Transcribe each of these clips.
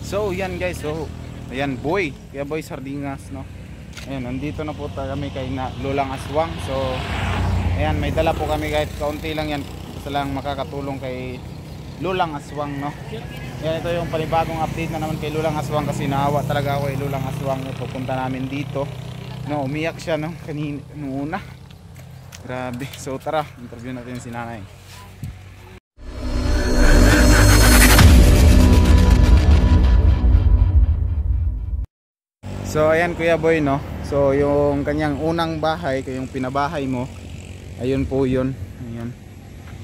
So yan guys, so ayan boy, kaya boy Sardingas no. Ayan, nandito na po kami kay Lulang Aswang. So ayan, may dala po kami kahit kaunti lang yan. Basta lang makakatulong kay Lulang Aswang no. Ayan, ito yung panibagong update na naman kay Lulang Aswang kasi naawa talaga ako kay Lulang Aswang. Pupunta namin dito. No, umiyak siya no kanina nung una. Grabe. So tara, interview natin si nanay. So ayan Kuya Boy no. So yung kanyang unang bahay, yung pinabahay mo, ayun po yun. Ayan.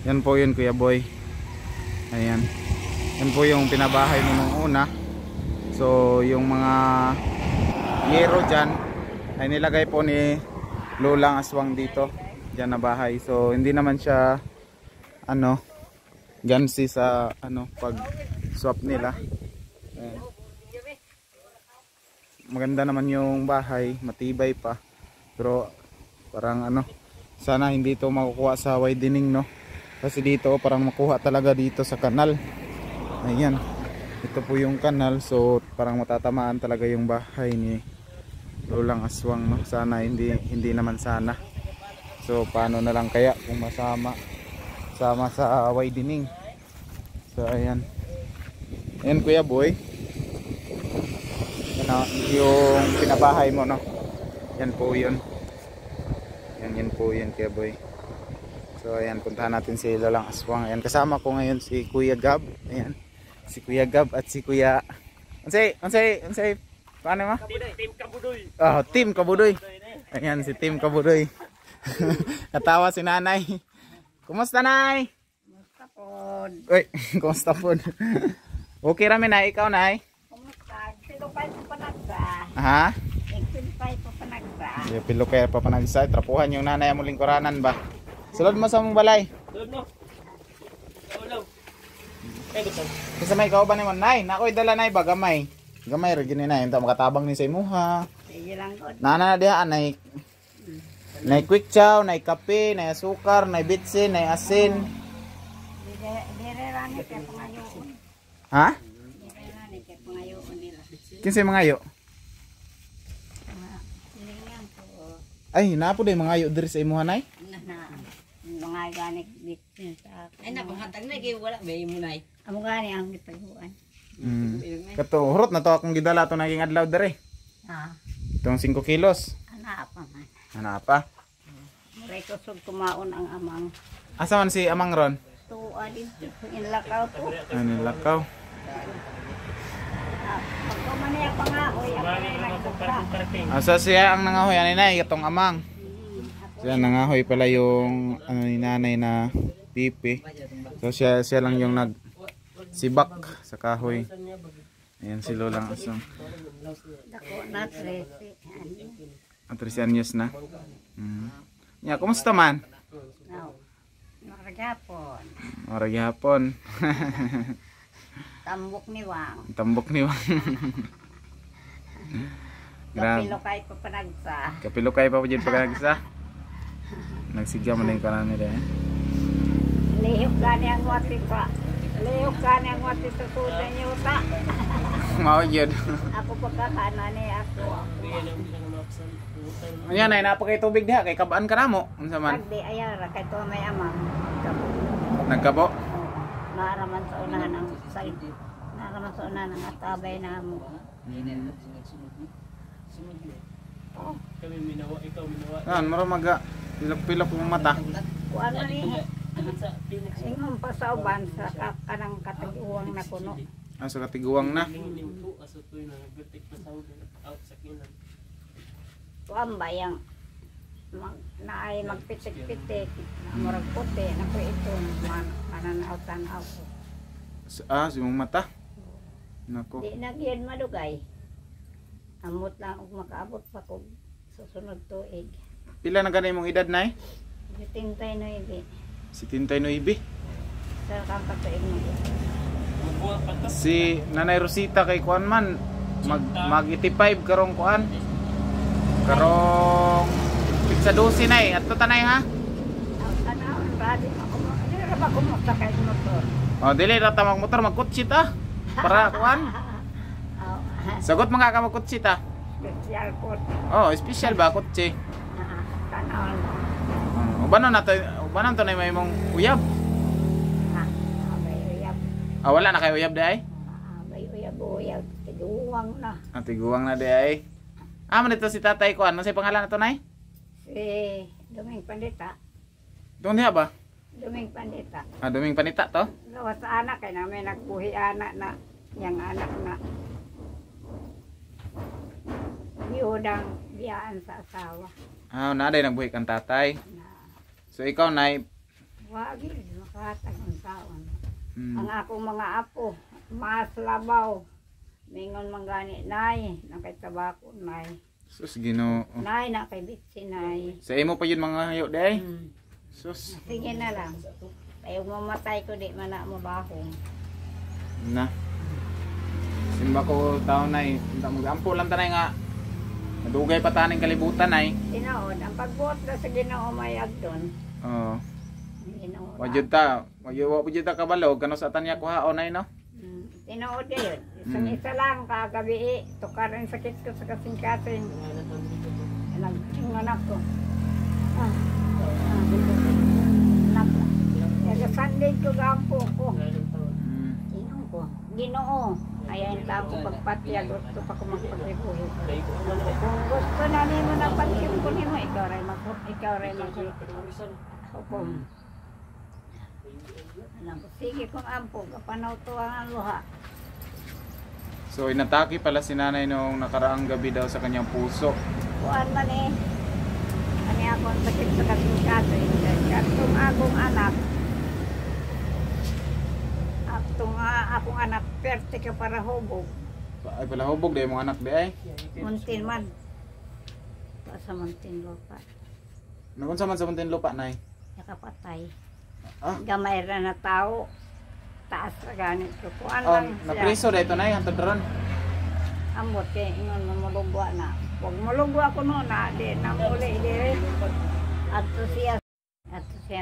Yan po yun Kuya Boy. Ayan. Yan po yung pinabahay mo nung una. So yung mga yero dyan ay nilagay po ni Lulang Aswang dito. Dyan na bahay. So hindi naman siya ano gansi sa ano pag swap nila. Ayan. Maganda naman yung bahay, matibay pa. Pero parang ano, sana hindi ito makukuha sa widening no. Kasi dito parang makuha talaga dito sa kanal. Ayan. Ito po yung kanal, so parang matatamaan talaga yung bahay ni Lulang Aswang no. Sana hindi naman sana. So paano na lang kaya kung sama sa widening. So ayan. Ayan Kuya Boy. Ano, yung pinabahay mo no. Yan po yun. Yan po yun Kuya Boy. So ayan, puntahan natin si Lulang Aswang. Ayan, kasama ko ngayon si Kuya Gab. Ayan. Si Kuya Gab at si Kuya Unsay paano ma? Team Kabudoy. Oh, Team Kabudoy. Ayan si Team Kabudoy. Katawa si Nanay. Kumusta Nay? Kumusta po? Uy, kumusta po? Okay rami na ikaw Nay? Pilukay pa panagsa. Ha? Pilukay pa panagsa. Yeah, pilukay pa panagsa. Trapuhan yung nanay mo lingkuranan ba? Sulod mo sa mong balay. Sulod mo. Sulod. Kasi may kauban ni mo, nay. Nakoy dala nay ba gamay. Gamay ra gini nay, enta makatabang ni sa imuha. Sige lang ko. Nana diha nay. Nay quick chow, nay kape, nay asukar, nay bitsin, nay asin. Dire ra ni kay pangayoon. Ha? Kinsa mga ayo? Ay, napo day mga ayo diri sa imuha nay? Mga ganik bitin sa. Ay napanghatag na kay wala bay mo nay. Amo gani ang gitaguan. Kato hurot na to akong gidala to naging adlaw diri. Ah. Itong 5 kilos. Ana pa man. Ana pa? Muray ko sug kumaon ang amang. Asa man si amang ron? Tuwa dito inlakaw to. Ano lakaw? Pagkuman niya pangahoy ako nagdukra. Asa siya ang nangahoy ani nay katong amang. Siya nangahoy pala yung ano ni nanay na pipi. So siya lang yung nagsibak sa kahoy. Ayan si Lulang Aswang. Dako na 13. 13 anyos na. Ya, kumusta man? Now, nakagapon. Ora gyapon. Tambok ni Wang. Tambok ni Wang. Grabe. Kapilokay pa panagsa. Kapilokay pa jud pagkagsa. Nagsigya man yung kanan nila. Lihok gani ang wati pa. Lihok gani ang wati sa suda niyo ta. Mao jud. Ako pagkakana ni ako. Ayan ay napakay tubig diha kay kabaan ka namo. Unsa man? Pagdi ayara kay to may amang. Nagkabo. Naaraman sa unahan ng side. Naaraman sa unahan ng atabay na mo. Oh. Kami minawa, ikaw minawa. Yan, maro maga pilok-pilok yung mata. Kuan man ni. Ingon pa sa uban sa kanang katiguang na kuno. Asa katiguang na. Kuan ba yang naay magpitik-pitik na murag puti na ko ito mananautan ako. Si mong mata. Nako. Di na gyud madugay. Amot lang og makaabot pa ko susunod tuig. Pila na ganay mong edad nay? Tintay no ibi. Si Tintay Noibi. Sa kang katuig mo. Si Nanay Rosita kay kuan man mag 85 karong kuan. Karong pizza 12 nay. Adto tanay ha? Ano radi ako. Dili ra ba ko sakay motor. Oh, dili ra ta mag motor magkutsit ah. Para kuan. Sagot mga kamakutsi ta. Special po. Oh, special ba kutsi? Tanaw mo. Ubanon to na may mong uyab. Abay uyab. Wala na kayo uyab di ay? Abay uyab. Tiguwang na. Tiguang na di ay. Man ito si tatay ko. Ano sa pangalan na to nay? Si Duming Pandita. Doon diha ba? Duming Pandita. Duming Panita to? Gawa sa anak kay namin nagbuhi anak na yang anak na biyodang biyaan sa asawa. Naday nagbuhi kang tatay. Na So ikaw nay wagi makatag ang taon. mm, Ang akong mga apo, mas labaw. Mingon manggani nay, nakay tabako nay. sus Ginoo. Nay na kay bitsi nay. Sa imo pa yun mga hayo di ay? Sus Sige na lang. Tayo mamatay ko di man na mabahong. na. Simba ko taon nay. Mag-ampo lang tanay nga. Madugay pa taning kalibutan ay. Tinood, ang pagbuot na sa Ginoo may agdon. Oo. Ginoo. Wajud ta kabalog kano sa tanya ko haon ay no. Tinood yun. Isang isa lang kagabi tukar ang sakit ko sa kasing-kasing. Yung anak ko. Anak. Sunday ko gampo ko. Ginoo ko. Ginoo. Ayan lang ko pagpatya. Gusto pa ko magpagribuhin. Kung gusto na nimo na pagkimpun mo, ikaw rin maghukom. Alam ko, sige kung ampo, kapanaw to ang luha. So inatake pala si nanay nung nakaraang gabi daw sa kanyang puso. Kuan man eh. Ani ako ang sakit sa kasing-kasing. Katong akong anak, akong anak, perte ka para hubog. Ay pala hubog dahil mga anak di ay. Muntin man. Sa muntin lupa. Nakunsa man sa Muntinlupa nay. Nakapatay. Ah, Gamay ra na tao. Taas ra ganit ko. Kuan lang siya. napriso dito nay hantod ron. Amot kay ingon mamulugwa na. Huwag mulugwa ko no na. Di na muli. Ato siya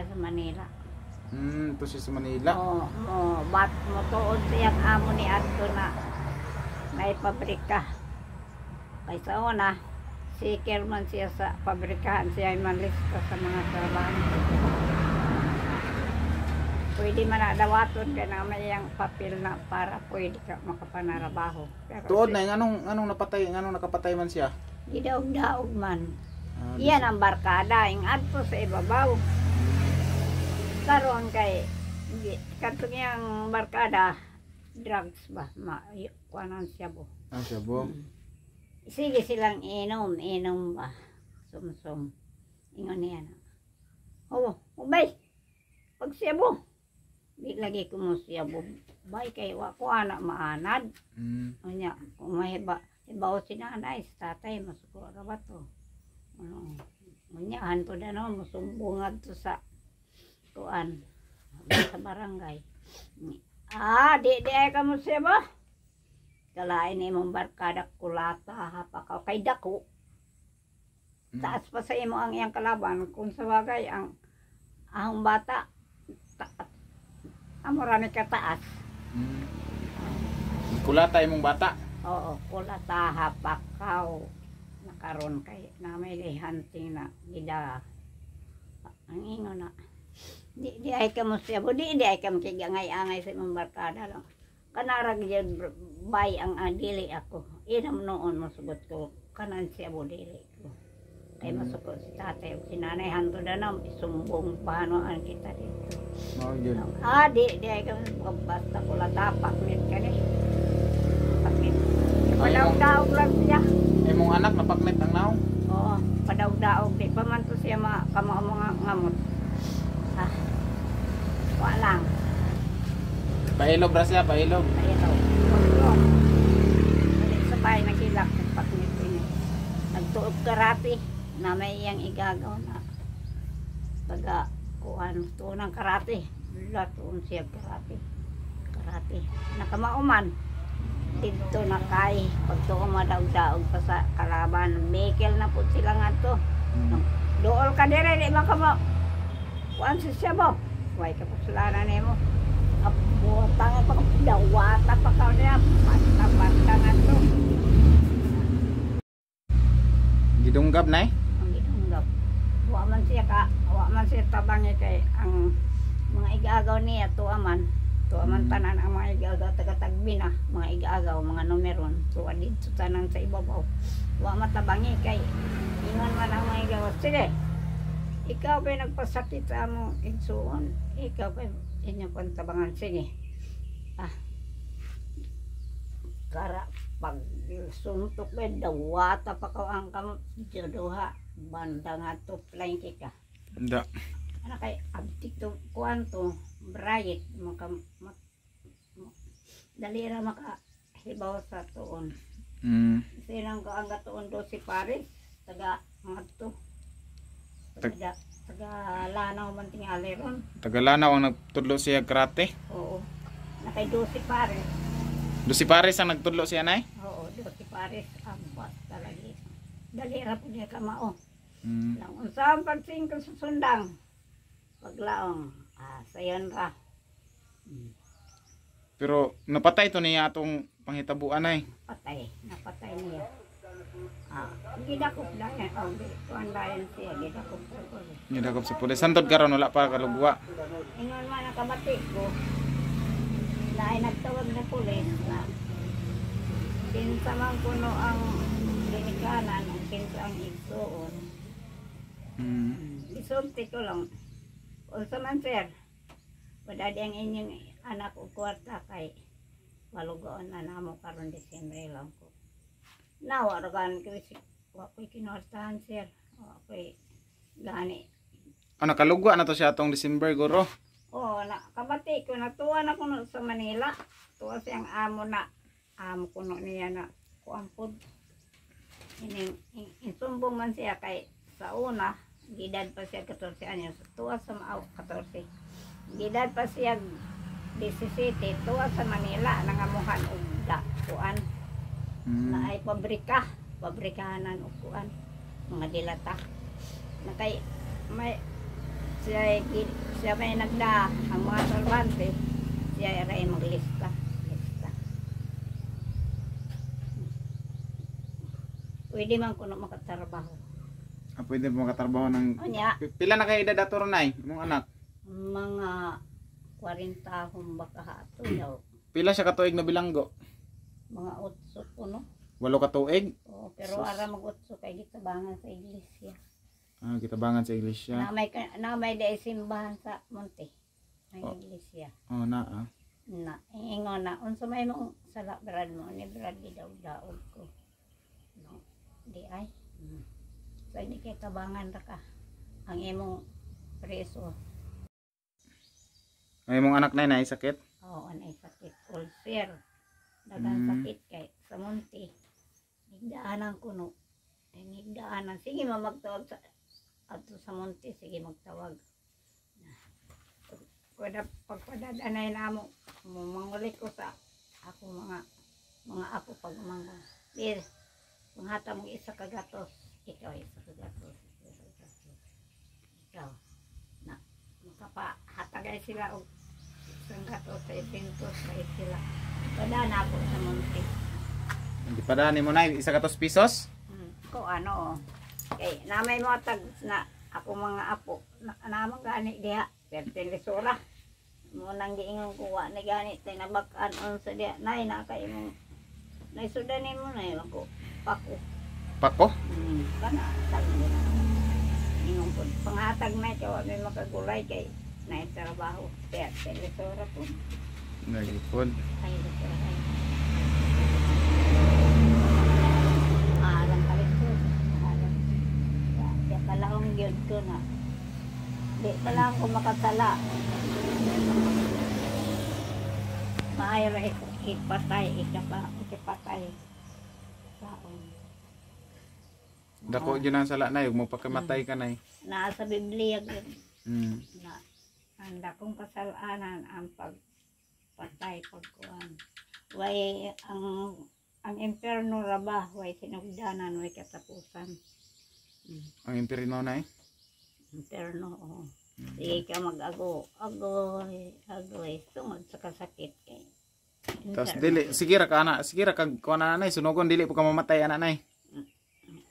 sa Manila. Ito siya sa Manila. Bat mo tuod siyang amo ni Ato na may pabrika. Kaysa una, sikir man siya sa pabrikahan, siya ay manlista sa mga trabaho. Pwede man na dawaton ka na may yung papel na para pwede ka makapanarabaho. Tuod na anong napatay, anong nakapatay man siya? Gidaog-daog man. Iyan ang barkada, yung adto sa ibabaw. Karon kay katong yang barkada drugs ba kuanan siya bo. Siya bo. Sige silang inom ba. Sumsum. Ingon niya na. Ubay. Pag siya bo. Di lagi ko mo siya bo. Bay kay wa ko anak maanad. Unya kung mahiba ibaw si nanay sa tatay masuko ra ba to. Unya hanto na no musumbungad to sa kuan sa barangay. Di ay ka mo siya ba? Kalain ni mong barkada kulata hapakaw kay dako. Taas pa sa imo ang iyang kalaban kung sa bagay ang ahong bata amorami ka taas. Kulata imong bata. Oo, kulata hapakaw nakaron kay na may lihanting na gida ang ingon na di ay ka mo siya bo di ay ka makigangay-angay sa imong barkada lang kanarag yan bay ang adili ako inam noon masugot ko kanan siya bo dili ko kay masugot si tatay si nanay hanto na na isumbong paanoan kita dito di ay ka basta ko la tapak mit ka ni pakit padaw-daog lang siya imong anak napaknet ang naw. Oo padaw-daog di pa man to siya mga ngamot. Walang. Pailog ra siya, pailog. Pailog. Sabay nagilak nagpaknit ini. Nagtuog karate na may iyang igagaw na taga kuan tunang karate. Latuon siya karate. Nakamauman. Dito na kay pagtuong madaog-daog pa sa kalaban. Mekel na po sila nga to. Dool ka dire di ba ka mo? Kuan siya ba? Huwag ka pasulanan mo. Abutangan pa ka, dawata pa ka niya. Basta-basta nga to. Gidunggab nay. Ang gidunggab. Wa man siya tabangi kay ang mga igagaw niya tuaman tanan ang mga igagaw taga-tagbi na mga igagaw mga numeron tuwa dito tanan sa ibabaw wa matabangi kay ingon man ang mga igagaw sige ikaw ba nagpasakit sa among igsuon ikaw ba inyong pantabangan sige kara pag suntok ba dawata pa ka ang kam jodoha banda nga to flying ka Da. ano kay abtik to kuanto bright dalira makahibaw sa tuon silang ko ang gatuon do si Paris taga mga to taga lanaw man tingali ron Tagalanaw ang nagtudlo siya karate. oo nakay do si Paris Do si Pares ang nagtudlo siya nay. oo do si Paris ambat talagi dalira po niya kamao lang unsang pagsingko sa sundang paglaong sayon ra Pero napatay to niya atong panghitabuan ay. napatay niya gidakop dayan kuan dayan siya gidakop sa pulis Gidakop sa pulis. Santod karon wala pa kalugwa. ingon man nakabati ko na ay nagtawag na pulis na pinsa man kuno ang dinikanan ang pinsa ang igsuon isulti ko lang unsa man sir wadadi ang inyong anak o kwarta kay malugoon na namo karon Disyembre lang ko nawa ragan ko wa ko'y kinwartahan sir wa ko'y gani Nakalugwa na to siya atong December guro. oo nakabati ko natuwa na kuno sa Manila tuwa siyang amo kuno niya na kuampod insumbong man siya kay sa una gidad pa siya 14 anyos tuwa sa maaw 14 gidad pa siya 17 tuwa sa Manila nangamuhan og kuan na ay pabrikahanan og kuan mga dilata na kay may siya may nagda ang mga sorbante siya ay maglista pwede man kuno makatrabaho Pwede po makatrabaho ng Onya. Pila na kay edad ato nay mong anak? Mga 40 baka hato daw. Pila siya katuig na bilanggo? Mga 8 po no. 8 katuig? Oo, pero ara mag-8 kay gitabangan sa iglesia. Gitabangan sa iglesia. Na may dai simbahan sa Monte. Ang iglesia. Na. Na ingon na unsa may mong sala brad mo ni brad di daw daog ko. No. Di ay. Sa hindi kay tabangan ra ka ang imong preso. Ay mong anak nay sakit? Oo, anay sakit. Ulcer. Dagang sakit kay sa Monte. Nigdaanan kuno. Nigdaanan. Sige magtawag sa ato sa Monte. Sige magtawag. Kada pagpadadanay na mo mangulit ko sa ako mga apo pag umangko. Dir, panghata mo isa ka gatos. Ikaw isa ka gatos. Ikaw. Na, makapahatagay sila og isang gatos sa isintos sa sila. Padana po sa Monte. Hindi pa dani mo na isa ka tos pisos? Ko ano. Kay namay mo tag na ako mga apo. Namang gani diha. Pertelisura. Mo nang giingon ko wa na gani tay nabakan on sa diha. Nay na kay mo. Nay sudanin mo na ako. Pako. Pako? Kana tagi na. Ingon po pangatag na kay wa may makagulay kay nay trabaho. Pertelisura po. Nagipod. Ay lisura ay. Alang kalisod. Alang. Ya kalaong gyud ko na. Di pa lang ko makasala. Maayo ra ipatay, ikapatay. Saon. Dako yun ang sala na, yung magpakamatay ka na. Naa sa Biblia gyud Mm. na ang dakong kasalanan ang pagpatay pagkuan. Way ang impierno ra ba, way sinugdanan, way katapusan. Ang impirino na Impierno, oo. Sige ka agoy, tungod sa kasakit kay. Tapos dili, sige ra ka kag kuha na nanay, sunugon dili po ka mamatay ana nay.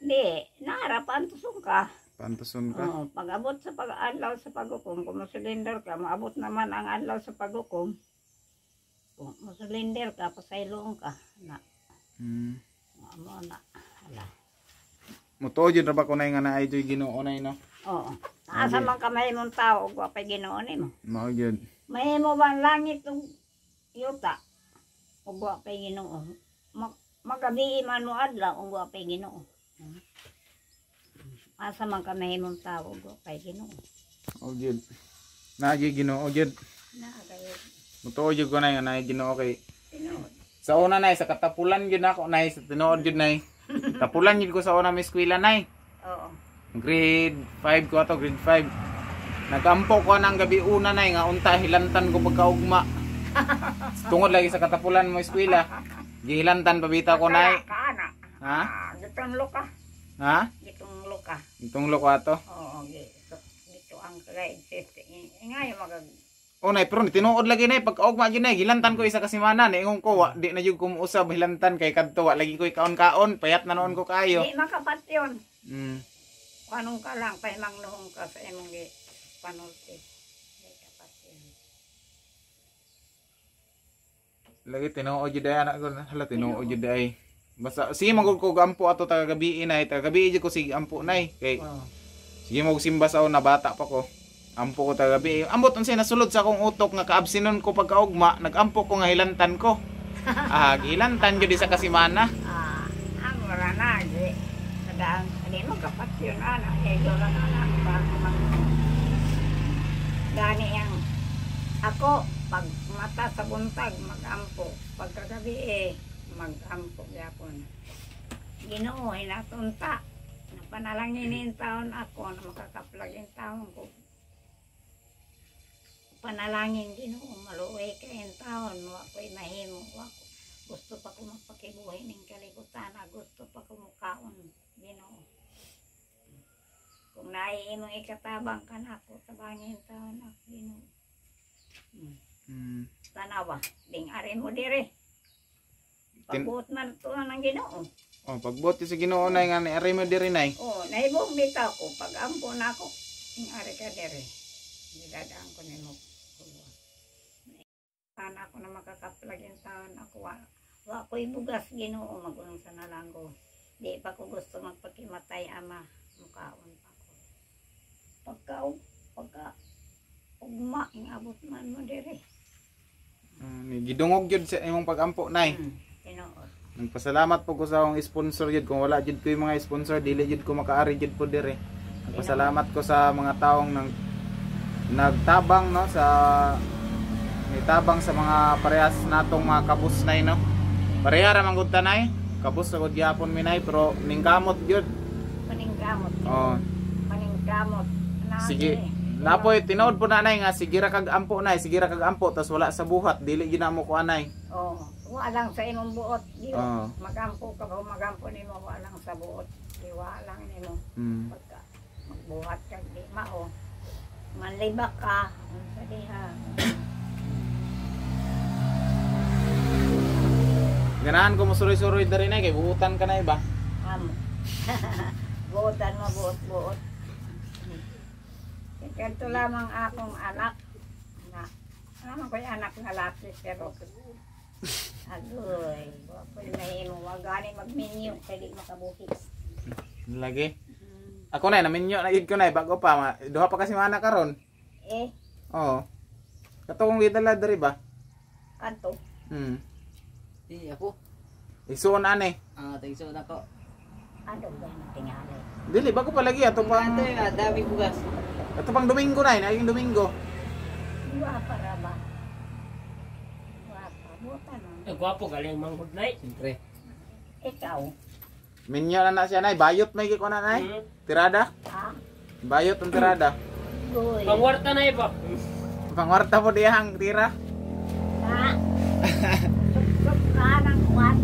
Di, Naharapan tusong ka. Pantuson ka. Oo, pag-abot sa pag-adlaw sa paghukom, kung musilinder ka, maabot naman ang adlaw sa paghukom. Kung musilinder ka, pasayloong ka. Na, mo na. Hala. Mutuo jud ra ba kunay nga naay joy Ginoo nay no? Oo. Asa man ka mahimong tao, ug wapay Ginoo nimo. Mao jud. Mahimo ba ang langit ug yuta? Ug wapay Ginoo. Magabi man mo adlaw ug wapay Ginoo. Asa man ka mahimong tao, ug wapay Ginoo. Mao jud. Naagi Ginoo jud. Na kayo Mutuo jud kunay nga naay Ginoo kay tinuod. sa una nay sa katapulan jud ako nay sa tinuod jud nay. Tapulan jud ko sa una may eskwela nay. Oo. Grade 5 ko ato, grade 5. Nagampo ko nang gabi una nay nga unta hilantan ko pagkaugma. Tungod lagi sa katapulan mo eskwela. Gihilantan pabita ko nay. Kaana. Ha? Gitong luka. Ha? Gitong luka. Itong loko ato. Oo, gito ang grade 50. Ingay magag O nay pero tinuod lagi nay pagkaugma jud nay gilantan ko isa ka semana ni ingon ko wa di na jud ko muusab hilantan kay kadto wa lagi ko kaon-kaon payat na noon ko kayo. di makapatyon. Mm. Anong ka lang, pahimang noong ka sa imong panulti. Di kapatyon. Lagi tinuod jud ay anak ko hala tinuod jud ay. Basta sige magud ko gampo ato taga gabi nay taga gabi jud ko sige ampo nay kay Oo. sige mo simba sa una bata pa ko. Ampo ko taga gabi. Ambot unsay nasulod sa akong utok nga kaabsinon ko pagkaugma, nagampo ko nga hilantan ko. Gilantan jud sa kasimana. Ang wala na, di. Kadang, hindi mo kapatyon, ana. Edo lang, ana. Gani ang ako, pag mata sa buntag, mag-ampo. Pagkagabi mag-ampo yapon. Ginoo, hinatunta. Napanalangin yung taon ako na makakaplag yung taon ko. Panalangin Ginoo, maluwi kayong taon, wako'y mahimo, wako. Gusto pa ko magpakibuhay ng kalibutan, gusto pa ko mukaon, Ginoo. Kung naiimong ikatabang ka na ako, tabangin taon ako, Ginoo. Tanawa, ding ari mo dire. Pagbuot man ito ng Ginoo. Oh, pagbuot sa Ginoo nay nga ni ari mo diri nay. Oh, naibong bitaw ko, pag ampo na ako, ding ari ka dire. Nidadaan ko ni mo. Sana ako na makakaplag yung taon ako. Wa ko'y bugas Ginoo magulang sa nalanggo. Di pa ko gusto magpakimatay ama. Mukaon pa ko. Pagka ugma, ingabot man mo dire. Gidungog jud sa imong pagampo nay. Tinuod. Nagpasalamat po ko sa akong sponsor jud. Kung wala jud ko yung mga sponsor, dili jud ko makaari jud po dire. Nagpasalamat ko sa mga taong nagtabang no sa nitabang sa mga parehas natong mga kabus nay no. Pareha ra man gud tanay. Kabus sa gud gyapon mi nay pero ningkamot jud. Paningkamot. Oh. Paningkamot. Sige. Napoy tinuod po nanay nga sige ra kag ampo nay, sige ra kag ampo tas wala sa buhat, dili gyud namo ko anay. Oh, wa lang sa imong buot. Di Oo. magampo ka ba magampo nimo wa lang sa buot. Di wa lang nimo. Pagka magbuhat kag di mao. Manlibak ka. Sa diha. Ganahan ko musuroy-suroy dari nay kay buutan ka nay ba? Buotan mo, buot-buot. Ganito lamang akong anak. Alam ko yung anak na lapis pero agoy. Wapoy mahimo. Wag gani magminyo kaya di makabuhis. Lagi. Ako nay naminyo na gid ko nay bago pa duha pa kasi mana karon. Oo. Katong gidala diri ba? Kanto. Di ako. Isuon ane. Tingso na ko. Ano ba yung tingali? Dili bago pa lagi ato pang Ito yung dami bugas. ato pang Domingo nay, naging Domingo. Iwa para ba? Iwa pa. Buotan mo. Gwapo galing manghod na siyempre. Ikaw. Minyo na siya nay, bayot may giko na nay. Tirada? Ha? Bayot ang tirada. Goy. Pangwarta na iba. Pangwarta po diyang tira. Ha? Sup-sup ka ng kwan.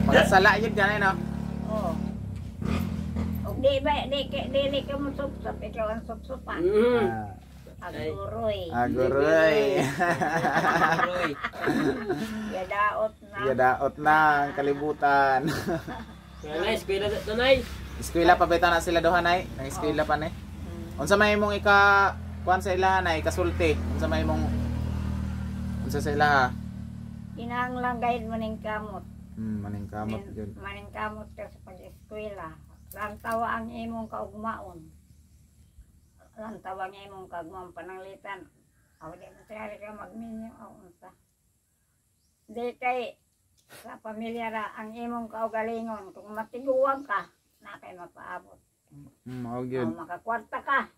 Magasala yun ganay no. Oo. O di ba, di ka mo sup-sup. Ikaw ang sup-supan. Aguroy. Aguroy. Roy. Yadaot na. Yadaot na ang kalibutan. Nanay, eskwela nanay. Eskwela pa beta na sila duha nay. Ang eskwela pa nay. Unsa may imong kuan sa ilaha nay kasulti? Unsa may imong unsa sa ilaha? Kinahanglang gayud mo ning kamot. Maning kamot yun. Maning kamot ka sa pag-eskwela. Lantawa ang imong kaugmaon. Lantawa ang imong kaugmaon pananglitan. Aw di mo tayari ka magminyo aw unsa. Di kay sa pamilya ra ang imong kaugalingon kung matiguwang ka na kay mapaabot. Mao O gyud. makakwarta ka.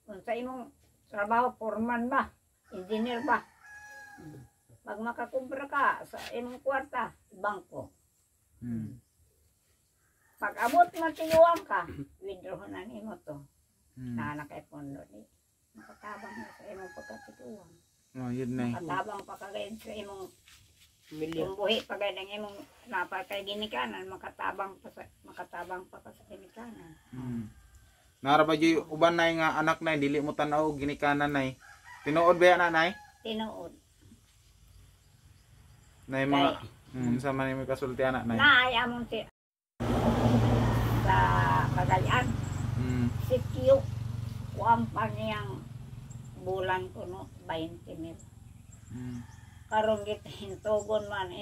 Kung sa imong trabaho foreman ba, engineer ba. Pag makakubra ka sa imong kwarta, bangko. Pag abot matiguan ka, withdraw na nimo to. Na kay pondo ni. Makatabang na sa imong pagkatiguan. Oh, yun nay. Makatabang pa kagayad sa imong Milya. tumbuhi pagayad ang imong napakay ginikanan, makatabang pa ka sa ginikanan. Nara ba jud uban nay nga anak nay dili mo tan-aw ginikanan nay. Tinuod ba yan nay? Tinuod. Nay mga unsa man imong kasulti anak nay? Naay among si sa Cagayan. Si Kiyo, kuwang pa niyang bulan ko no, 20,000. Karong git hintugon man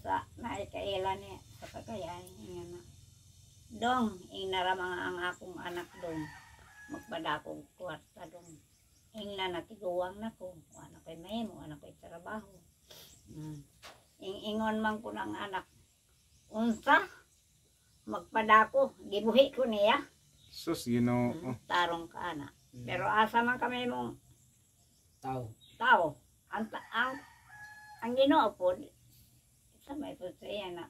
sa naikailan niya sa Cagayan nga na. Dong, inara mga ang akong anak dong, magpadakog kwarta dong. Ingna natiguwang na ko, ano ko'y mahimo, ano ko'y trabaho. Ingon man ko ng anak, unsa, magpadako, gibuhi ko niya. Sus, Ginoo. Tarong ka na. Pero asa man kami mong tao. Ang Ginoo po, sa may po siya na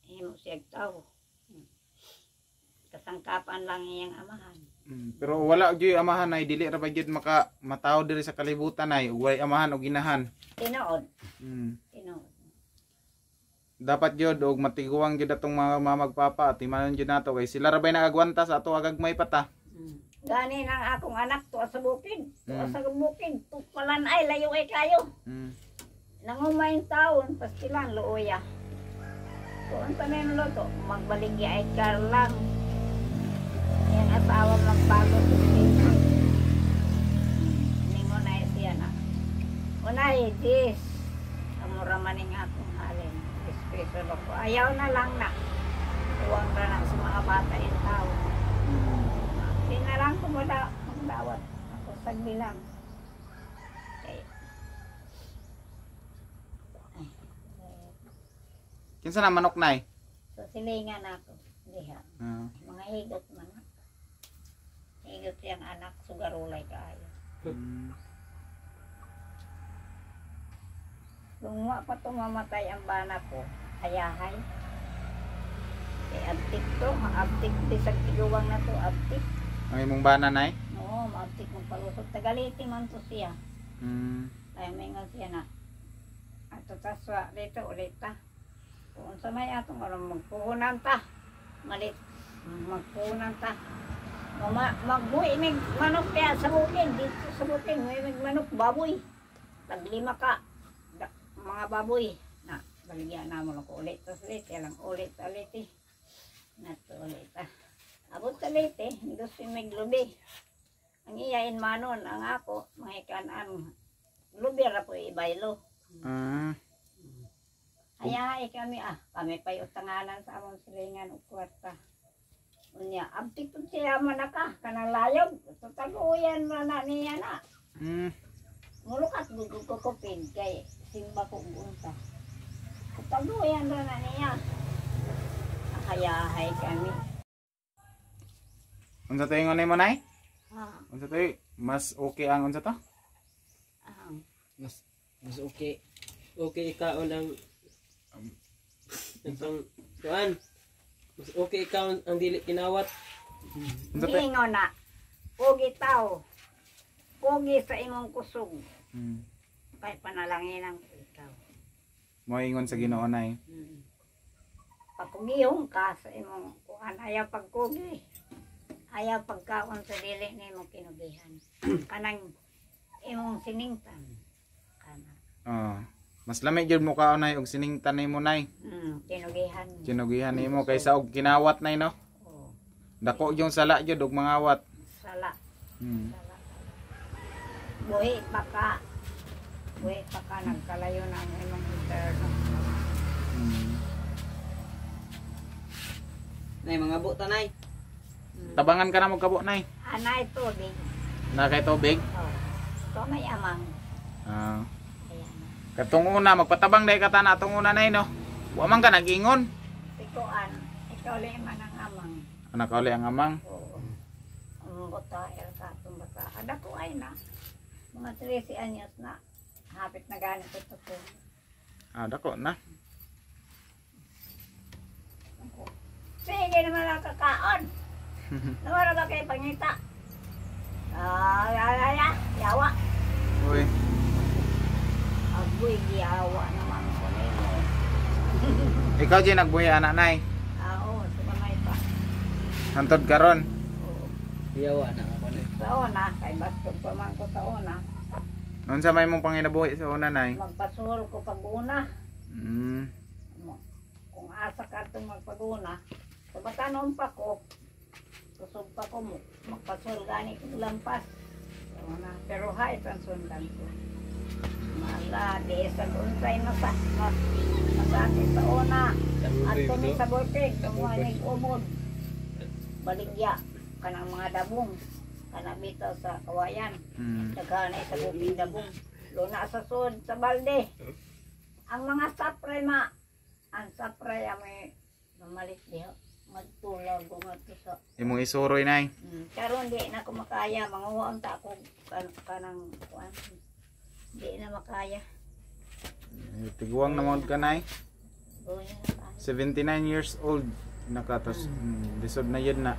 himo siya tao. Kasangkapan lang iyang amahan. Pero wala gyud amahan nay dili ra ba gyud maka mataw diri sa kalibutan nay way amahan og inahan. Tinuod. Tinuod. Dapat gyud og matiguang gyud atong mga mamagpapa at imanon gyud nato kay sila ra bay nagagwanta sa ato agagmay pata. Gani nang akong anak tuwa sa bukid. Tuwa sa bukid. Tupalan ay layo ay kayo. Nangumayin taon pastilan luoya. Tuon pa na luto. Magbaligya ay karlang. Yung asawa magbago. Ningon na siya na. Unay, dis. Amura maning akong halin. Special ako. Ayaw na lang na. Huwag na lang sa mga bata yung tao. Hindi na lang ko magdawat. Ako sagbi lang. Okay. Kinsa na manok nay? So silingan ako. Diha. Mga higot man. Higot siyang anak. Sugarulay kaayo. Kung wa pa tumamatay ang bana ko, ayahay. Kay abtik to, abtik di sa tiguwang na to, abtik. Ang imong bana nay? Oo, maabtik mong palusot. Tagaliti man to siya. Kaya may nga siya na. At tataswa dito ulit ta. Kung sa may atong alam magpuhunan ta. Malit, magpuhunan ta. Magbuhi may manok kaya sa bukid. Dito sa bukid, may manok, baboy. Taglima ka. Mga baboy. Na, baligyan na mo lang ko ulit. Tapos ulit, yan lang ulit eh. Nato ulit abot sa ulit eh. Gusto yung may lubi. Ang iyain manon, ang ako, mga ikanaan. Lubi ra po ibaylo. Kaya kami pa'y utanganan sa among silingan o kwarta. Unya, abtik po siya manaka, kanang layog. Tutaguyan na niya na. Mulukat gugukupin kay simba ko bunta. Tutaguyan na niya. Akayahay kami. Unsa to ingon mo nay? Unsa to? Mas okay ang unsa to? Mas okay. Okay ikaon ang itong kuan. Mas okay ikaw ang dili kinawat. Ingon na. Pugi tao. Pugi sa imong kusog. Kay panalangin ang ikaw. Mo ingon sa Ginoo nay. Pagkugihong ka sa imong kuan, ayaw pagkugi. Ayaw pagkaon sa dili ni imong kinugihan. Kanang imong siningtan. Kana. Mas lami gyud mo kaon nay og siningtan nimo nay. Tinugihan. Sinugihan nimo kaysa og kinawat nay no. Oo. Dako yung sala gyud og mangawat. Sala. Hmm. Sala. Buhi pa ka. Buhi pa ka nagkalayo ng imong interno. Hmm. Nay, mga buta, nay. Tabangan ka na mo kabo nay. Anay tubig. Na kay tubig. Oh. Ito may amang. Ah. Ayan. Katong una magpatabang dai ka na atong una nay no. Wa man ka nag-ingon. Sikuan. Ikaw lima ng amang. Anak uli ang amang. Oo. Ang bata, el bata. Ada ko ay na. Mga 13 anyos na. Hapit na ganit ito po. Ah, dako na. Sige naman lang kakaon. Nawala ba kayo pangita? Yawa. Uy. Agoy, yawa naman ko nimo. Ikaw di nagbuhi anak nay. Oo, sumamay pa. Hantod karon. Oo. Yawa na ako na. Taona, kay bastog pa man ko taona. Unsa may mong panginabuhi sa una nay? Magpasuhol ko pag-una. Hmm. Kung asa ka itong magpag-una, sa batanon pa ko, kusog pa ko mo, magpasuhol gani kong lampas. Taona. Pero hay, ang sundan ko. Mala, di sa unsay na sa akin sa una. At kami sa Borteg, tumuhanig umod. Baligya, kanang mga dabong. Kanang bitaw sa kawayan. Hmm. Naghanay sa bukid dabong. Luna sa sud, sa balde. Ang mga sapray ang sapray may mamalit diho. Magtulag o magtusa. Imong isuroy nay. Karon di na ko makaya. Manguha ta ako kanang kuan. Di na makaya. Tiguang na mo ka nay. Buhay na tayo. 79 years old. Nakatos. Lisod na yun na.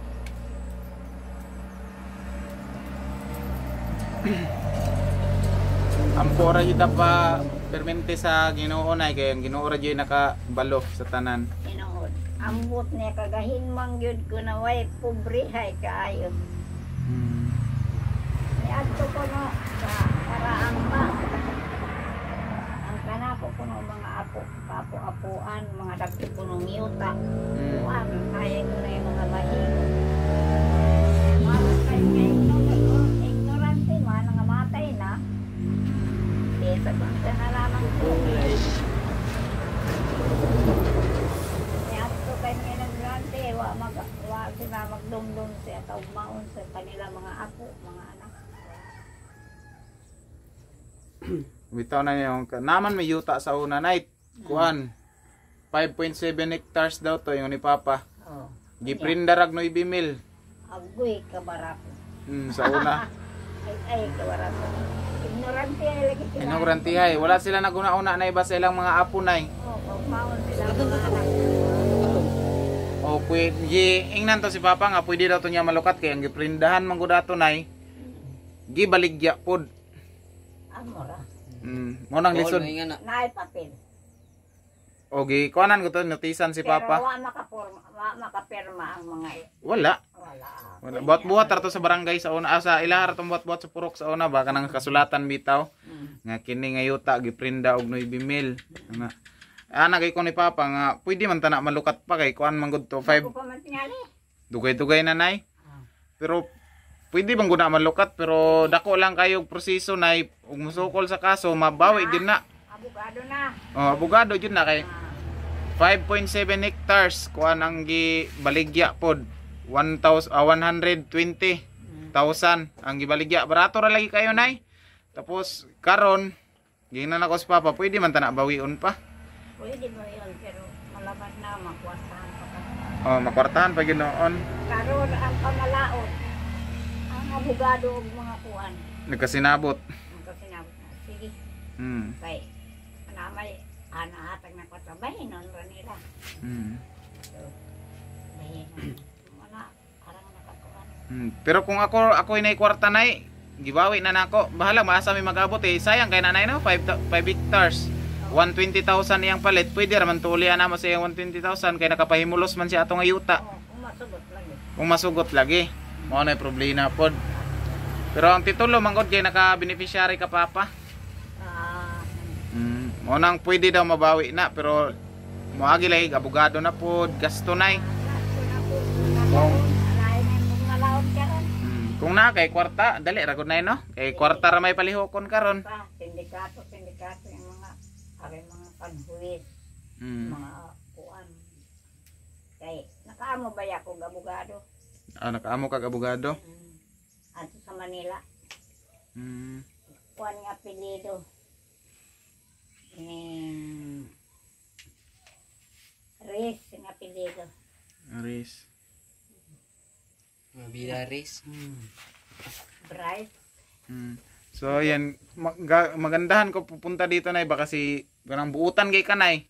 Ampo ra kita pa permente sa Ginoo nay kay ang Ginoo ra jud nakabalo sa tanan. Tinuod. Ambot niya kagahinmang yun ko na way pobre hay kaayo. Niadto ko no sa karaan pa. Ang kanako ko no mga apo-apuan, mga dagko ko no ngiyuta. Kuan, kaya ko na yung mga mahimo. Mamatay ngayon no, ignorante man, nga matay na. Di sa bangsa na lamang ko. Niadto kay mga ignorante, wa sila magdumdum siya kaugmaon sa kanila mga apo, mga anak. Bitaw na yung naman may yuta sa una night. Kuan. 5.7 hectares daw to yung ni Papa. Oh. Giprindarag no ibimil. Agoy kabarako. Sa una. Ay kabarako. Ignorante ay lagi sila. Inograntihay. Wala sila naguna-una na iba sa ilang mga apo nay. Oh, kaugmaon sila mga anak. O pwede ingnan to si Papa nga pwede daw to niya malukat kay ang giprindahan man gud ato nay. Gibaligya pod. Amora. Mo nang lisod. Naay papel. Okay, kuanan ko to notisan si Pero Papa. wa makapirma ang mga Wala. wala. Buhat-buhat ra to sa barangay sa una sa ilahar tong buhat-buhat sa purok sa una baka nang kasulatan bitaw nga kini nga yuta giprinda og 9,000 nga ana kay ko ni Papa nga pwede man ta na malukat pa kay kuan man gud to 5 Ako pa man tingali. dugay-dugay na nay. Pero pwede bang guna malukat pero dako lang kayo og proseso nay ug musukol sa kaso mabawi gyud na. Abogado na. Oh, abogado gyud na kay 5.7 hectares kuan ang gibaligya pod 120,000 ang gibaligya barato ra lagi kayo nay tapos karon gingnan ako si Papa pwede man ta na bawion pa Pwede ba yun? Pero malabad na makwasahan pa ka. oh makwartahan pa ginoon Karoon ang pamalaot. Ang abogado og mga kuan. nagkasinabot Ang kasinabot na. Sige. hmm Kay anamay anahatag na kwatrabahin non ra nila. So, bahin na. Wala arang nakakuan. Pero kung ako inay kwarta nay gibawi na nako bahala maasa mi magabot sayang kay nanay no 5 hectares 120,000 iyang palit pwede ra man tulian na mo sa iyang 120,000 kay nakapahimulos man siya atong ayuta kung masugot lagi mao na problema pod pero ang titulo manggod kay naka beneficiary ka Papa Mo nang pwede daw mabawi na pero moagi lay abogado na pod gasto nay. Kung na kay kwarta, dali ra gud nay no. Kay kwarta ra may palihokon karon. Sindikato yung mga panhuwis, mga kuan. Kay nakaamo ba ako abogado? Nakaamo kag abogado? Ato sa Manila. Kuan nga apelyido. Riz nga apelyido. Riz. Mabila Riz. Bright. So yan magandahan ko pupunta dito nay baka si ganang buutan kay kanay.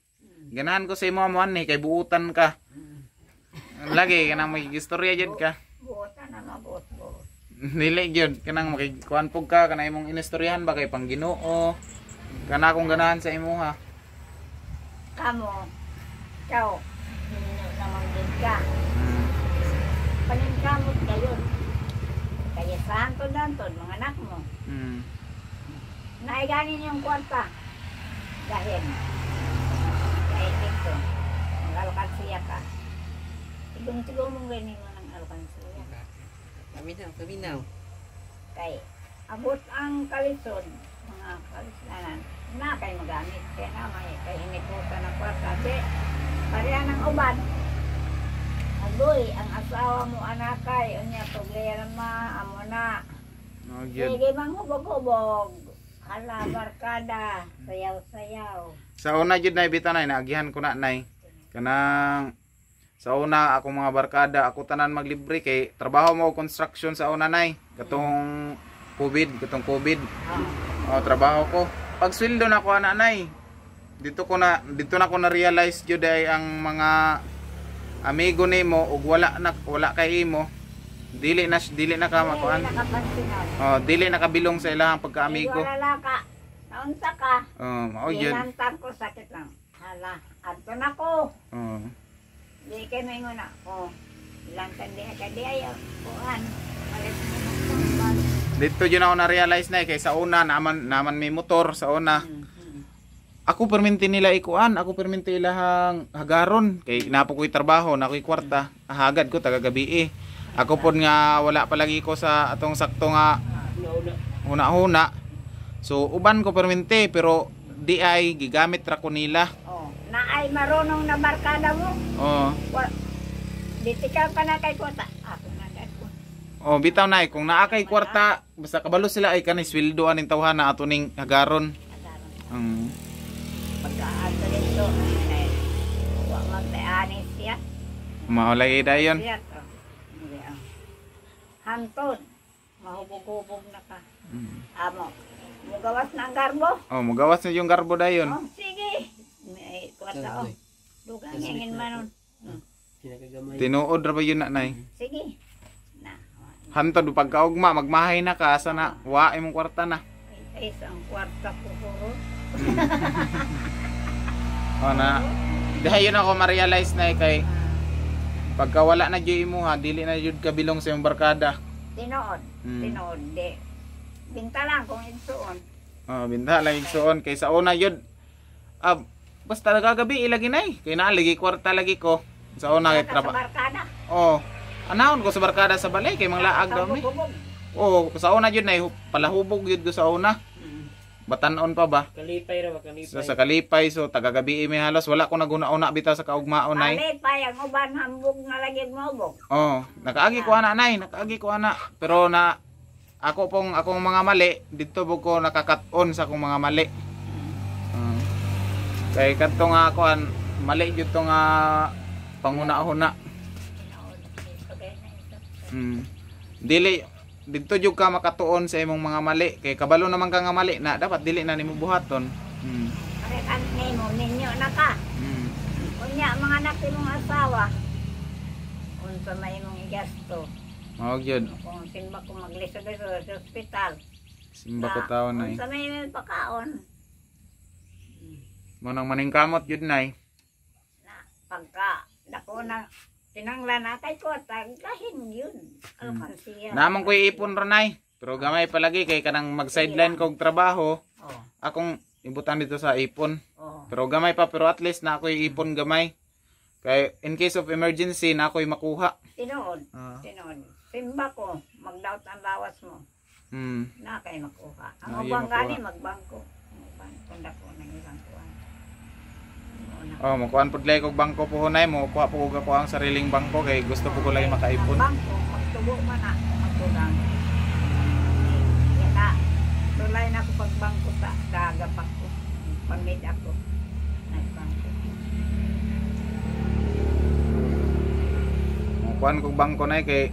Ganahan ko sa imo amuan ni kay buutan ka. Lagi kanang may istorya jud ka. Buutan na mabuot. Dili jud kanang makikuan pug ka kanay imong inistoryahan ba kay Pangginoo. Kana akong ganahan sa imo ha. Kamo. Ikaw. Ninyo naman din ka. Paningkamot kayo. Kaya saan to dantod, mga anak mo. Naiganin yung kwarta. Dahil. Dahil dito. Mag-alkansiya ka. Sigong mong ganin mo ng alkansiya. Kaminaw. Kay, abot ang kalisod. Mga kalislanan. Na kayo magamit. Kaya na may kay inikutan ng kwarta. Di, pareha ng uban. Agoy, ang asawa mo anakay, unya problema, amo na. Sige, manghubog-hubog. Hala, barkada, sayaw-sayaw. Sa una jud nay bitaw nay naagihan ko na nay. Kanang sa una akong mga barkada, ako tanan maglibre kay trabaho mo construction sa una nay. Katong COVID. Trabaho ko. Pag sweldo na ko ana nay. Dito na ko na realize jud ay ang mga amigo nimo ug wala kay imo dili na ka makuan. Dili nakabilong sa ilahang pagka-amigo. Wala ka. Naunsa ka? Mao yun. Ginantang ko sakit lang. Hala, adto na ko. Di kay maingon na. Ilang kandi ka di ayo. Kuan. Malit mo. Dito yun ako na-realize na kay sa una naman may motor sa una. Ako perminti nila ikuan, ako perminti ilahang hagaron kay napo ko'y trabaho, na ko'y kwarta, hagad ko taga gabi. Ako pod nga wala palagi ko sa atong sakto nga huna-huna. So uban ko perminti pero di ay gigamit ra ko nila. Na ay marunong na barkada mo. Ditikal pa na kay kwarta. Ako na kay kwarta. Bitaw na kung naa kay kwarta, basta kabalo sila ay kanay sweldoan ning tawhana ato ning hagaron. Pagka-ato nito, huwag magtaanis siya. Maulay dayon. Hantod, mahubog-hubog na ka. Amo, mugawas na ang garbo? Mugawas na yung garbo dayon. Sige. May kwarta Dugang hingin manon. Tinuod ra ba yun na nay? Sige. Hantod pagkaugma, magmahay na ka, asa na, wae mong kwarta na. Isang kwarta ko puro. Dahayon ako ma-realize na kay pagka wala na jud imo ha, dili na jud kabilong sa imong barkada. Tinood di. Binta lang kung igsuon. Binta lang igsuon kay sa una jud. Basta nagagabi ilagi nay, kay naa lagi kwarta lagi ko. Sa una kay trabaho. Sa barkada. Anahon ko sa barkada sa balay kay mga laag daw mi. Sa una jud nay palahubog jud ko sa una. Batanon pa ba? Kalipay ra ba kalipay? Sa kalipay so tagagabi may halos wala ko naguna-una bitaw sa kaugmaon nay. Kalipay ang uban hambog nga lagi mo ubog. Nakaagi ko ana nay, pero na akong mga mali dito bug ko nakakaton sa akong mga mali. Kay kadto nga kuan mali jud to nga panguna-una. Dili dito jud ka makatuon sa imong mga mali kay kabalo naman ka nga mali na dapat dili na nimo buhaton. Parekan nimo ninyo na ka. Unya mga anak imong asawa. Unsa may imong igasto? Mao gyud. Kung simba ko maglisod sa ospital. Simba ko taon nay. Unsa may pagkaon? Mo nang maningkamot jud nay. Na pagka dako na tinanglan na kay ko tagahin yun. Alkansiya. Namang ko'y ipon ra nay. Pero gamay palagi kay kanang mag-sideline kog trabaho. Akong ibutan dito sa ipon. Oh. Pero gamay pa, pero at least na ako'y ipon gamay. Kaya in case of emergency na ako'y makuha. Tinood. Ah. Tinood. Simba ko, mag-doubt ang lawas mo. Na kay makuha. Ang Na, ubang yun makuha. gani, magbangko. Kunda ko ng isang kuwan. Oh, makuhaan po dlay kog bangko po hunay mo, kuha po ko ako ang sariling bangko kay gusto po ko lang makaipon. Bangko, magtubo man na, magtugang. Yan na, tulay na ako pagbangko sa dagapak ko. Pag-mid ako, nagbangko. Makuhaan kog bangko nay kay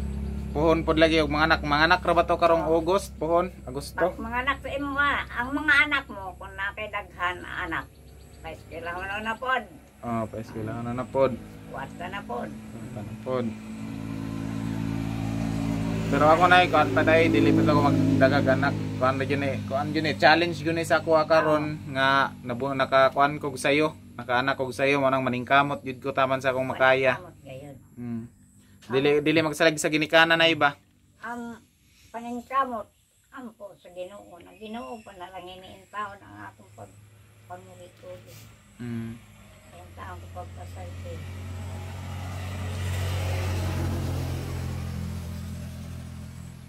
puhon pod lagi og mga anak ra ba to karong August, puhon, Agosto. Pag mga anak sa imo nga, ang mga anak mo, kung nakay daghan na anak, kaya kailangan na pod, Oh, pais kailangan na pod. kwarta na pod. Pod. Pero ako na kuan pa dai dili pa ako magdagag anak. Kuan gyud ni challenge gyud ni sa ako karon nga nakakuan kog sayo, nakaanak kog sayo mo nang maningkamot gyud ko taman sa akong makaya. Kamot gayon. Dili magsalag sa ginikanan na iba. Ang paningkamot, ang po sa Ginoo, na Ginoo pa na lang iniintaon ang akong pagpangulituli. Ang taong ko pagpasalte.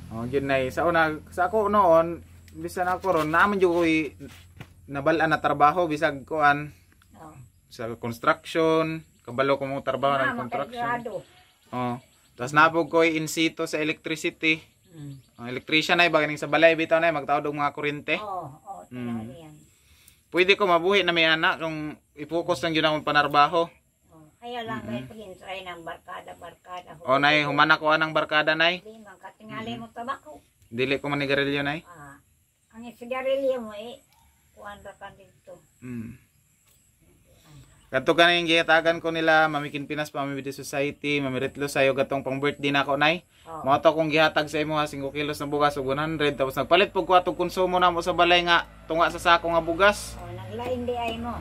Oh, gyud nay sa una sa ako noon bisan ako ron naman jud koy nabalaan na trabaho bisag kuan Oh. sa construction, kabalo ko mo trabaho ng construction. Makagrado. Oh. Tapos napog ko'y in situ sa electricity. Ang electrician ay baganing sa balay bitaw na magtawad og mga kuryente. Oo, tinali yan. Pwede ko mabuhi na may anak kung i-focus lang yun akong panarbaho. Ayaw lang kayo pag-intry ng barkada. O nay, humana ko anang barkada nay. Hindi man katingali mo tabako. Dili ko manigarilyo nay. Ang sigarilyo mo kuhan ra ka dito. Kadto kaning giyatagan ko nila Mamikin Pinas Pamimidi Society, Mamiritlo sayo gatong pang birthday nako nay. Mo to kong gihatag sa imo 5 kilos ng bugas ug 100 tapos nagpalit pug ko atong konsumo namo sa balay nga tunga sa sako nga bugas. Naglain di ay mo.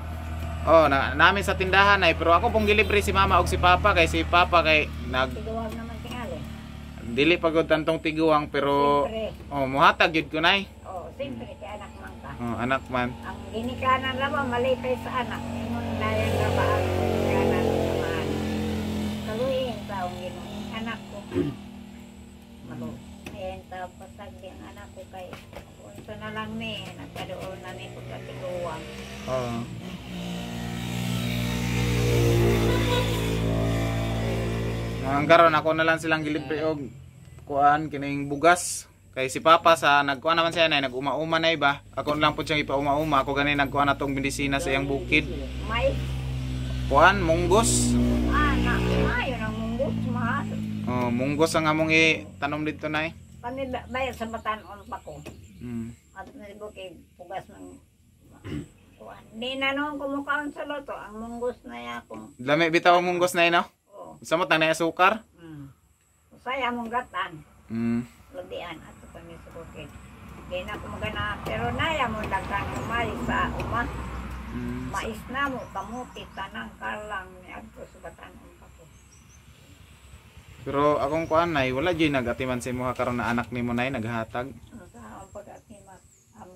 Namin sa tindahan ay pero ako pong gilibre si mama ug si papa kay Tiguwag naman tingali. dili pagod tantong tiguang pero muhatag gyud ko nay. Siyempre kay anak man ka. Anak man. Ang ginikanan lang malipay sa anak. Dayan na ba ang ginikanan naman. Kaluhin taong ginong anak ko. Malo. Ayan taong pasag yung anak ko kay unsa na lang ni nagkadoon na ni pagkatiguang. Ang karon ako na lang silang gilibre og kuan kining bugas. Kay si Papa sa nagkuan naman siya na nag-uma-uma na iba. Ako lang po siyang ipa-uma-uma. Ako ganun nagkuan na tong medisina sa iyang bukid. May? Kuan, munggos. Yun ang munggos, mahal. Munggos ang among i-tanom dito na Bayad sa batanon pa ko. At nalibukid, pugas ng kuan. Di na noon kumukaon sa loto. Ang munggos na yakong. Lami bitaw ang munggos na no? Samot na na asukar? Saya mong gatan. Ludian at kami sa bukid. Di na ako magana. Pero naya mo dagang umay sa uma. Mais na mo, kamuti, tanang, karlang, ni Agpo sa batanon pa ko. Pero akong kuan nay, wala dyan nag-atiman sa imuha karon na anak ni mo nay, naghatag. Sa akong pag-atimat, amo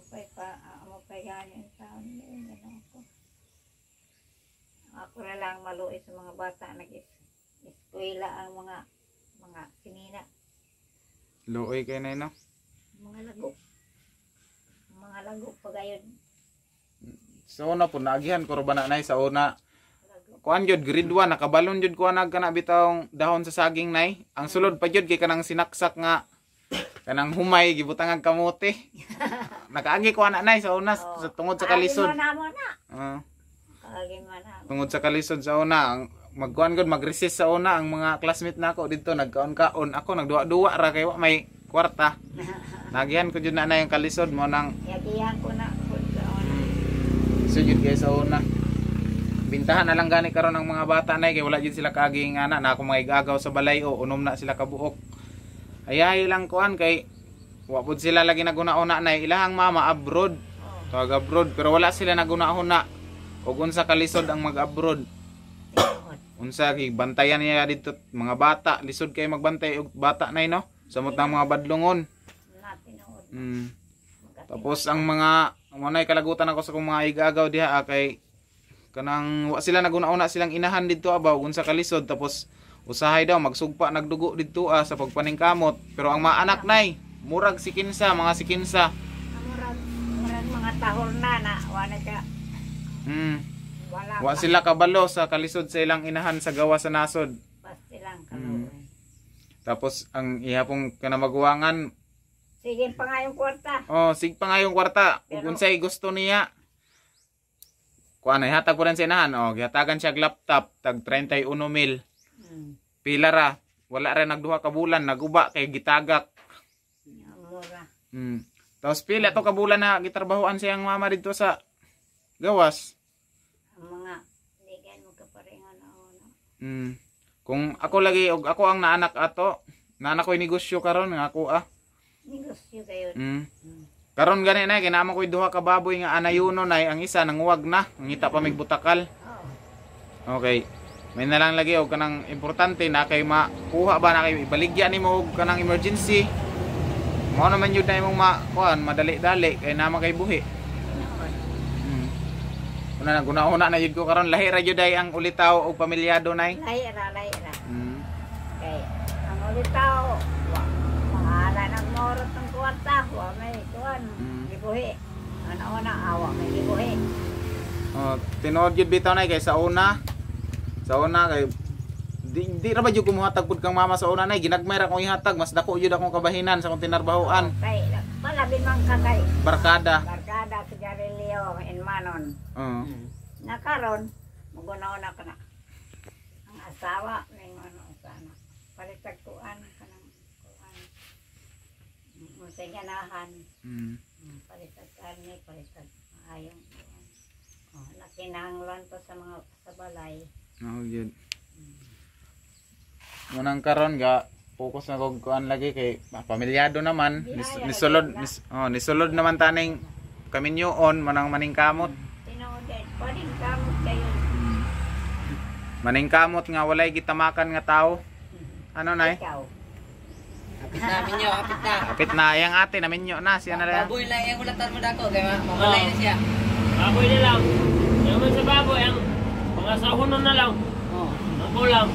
pa'y ganyan sa amin. Ako na lang maluwi sa mga bata, nag-eskwela ang mga sinina. Luoy kay nay no? Mga lago pa gayon. Sa una po, naagihan ko ba na nay sa una. Kuan jud grade 1 nakabalon jud ko kana bitawng dahon sa saging nay. Ang sulod pa jud kay kanang sinaksak nga kanang humay gibutang ang kamote. Nakaagi ko ana nay sa una sa tungod sa kalisod. Tungod sa kalisod sa una magkuan gud mag-recess sa una ang mga classmate nako dito nagkaon-kaon ako nagduwa-duwa ra kay wa may kwarta. Nagihan ko jud na yung kalisod mo nang yagihan ko na sugid kay sa una. Bintahan na lang gani karon ang mga bata nay kay wala jud sila kaaging ana na ako mga igagaw sa balay o unom na sila kabuok. Ayahay lang kuan kay wa pud sila lagi naguna-una nay ilahang mama abroad. Tawag abroad pero wala sila naguna-una. Ug unsa kalisod ang mag-abroad. Unsa gi bantayan niya dito mga bata lisod kay magbantay og bata nay no. Samot ang mga badlongon. Tapos ang mga manay kalagutan ako sa kong mga igagaw diha kay kanang wa sila naguna-una silang inahan didto abaw unsa kalisod tapos usahay daw magsugpa nagdugo didto sa pagpaningkamot pero ang mga anak nay murag sikinsa mga sikinsa. Murag mga tahor na wala ka. Wa sila kabalo sa kalisod sa ilang inahan sa gawa sa nasod. Basta lang kaluoy. Tapos ang ihapong kanamaguwangan Sige pa nga yung kwarta. sig pa nga yung kwarta ug unsay gusto niya. Kuan ay hatag ko rin sa inahan gihatagan siya og laptop tag 31,000. Pila ra wala ra nagduha ka bulan naguba kay gitagak. Mura. Tapos pila to ka bulan na gitrabahoan siyang mama dito sa gawas. Ang mga ligan mo kaparingan na. Kung ako lagi og ako ang naanak ato, naanak ko negosyo karon nga ako Negosyo kayo. Karon gani na kinama ko duha ka baboy nga anayuno nay ang isa nanguwag na, ngita pa mig butakal. Okay. May na lang lagi og kanang importante na kay makuha ba na kay ibaligya nimo og kanang emergency. Mao naman yun na imong kuan madali-dali kay nama kay buhi. Una na guna-una na yun ko karon lahi ra jud ay ang ulitaw og pamilyado nay. Lahi ra. Kay ang ulitaw mahala nang morot ng kwarta, wa may kuan, gibuhi. Ano na awa may gibuhi. Tinuod jud bitaw nay kay sa una kay di ra ba jud kumuhatag pud kang mama sa una nay ginagmay ra kong ihatag mas dako jud akong kabahinan sa akong tinarbahoan. Kay palabi man ka kay Barkada sa Garilio in Manon. Nakaron maguna-una ka na. Ang asawa ning ano sana. Palitag kuan kanang kuan. Sa ganahan. Palitag karne, palitag ayong kuan. Nakinahanglan pa sa mga sa balay. Yun. Munang karon ga focus na kog kuan lagi kay pamilyado naman nisulod naman taning kaminyoon manang maningkamot. Tinuod pwedeng kamot kayo. Maningkamot nga walay gitamakan nga tao. Ano nay? Kapit na minyo, kapit na. Kapit na yang ate naminyo na siya na lang. Baboy lang yung ulatan mo dako kay mamalay na siya. Baboy na lang. Naman sa baboy ang mga sahunan na lang. Ang kulang.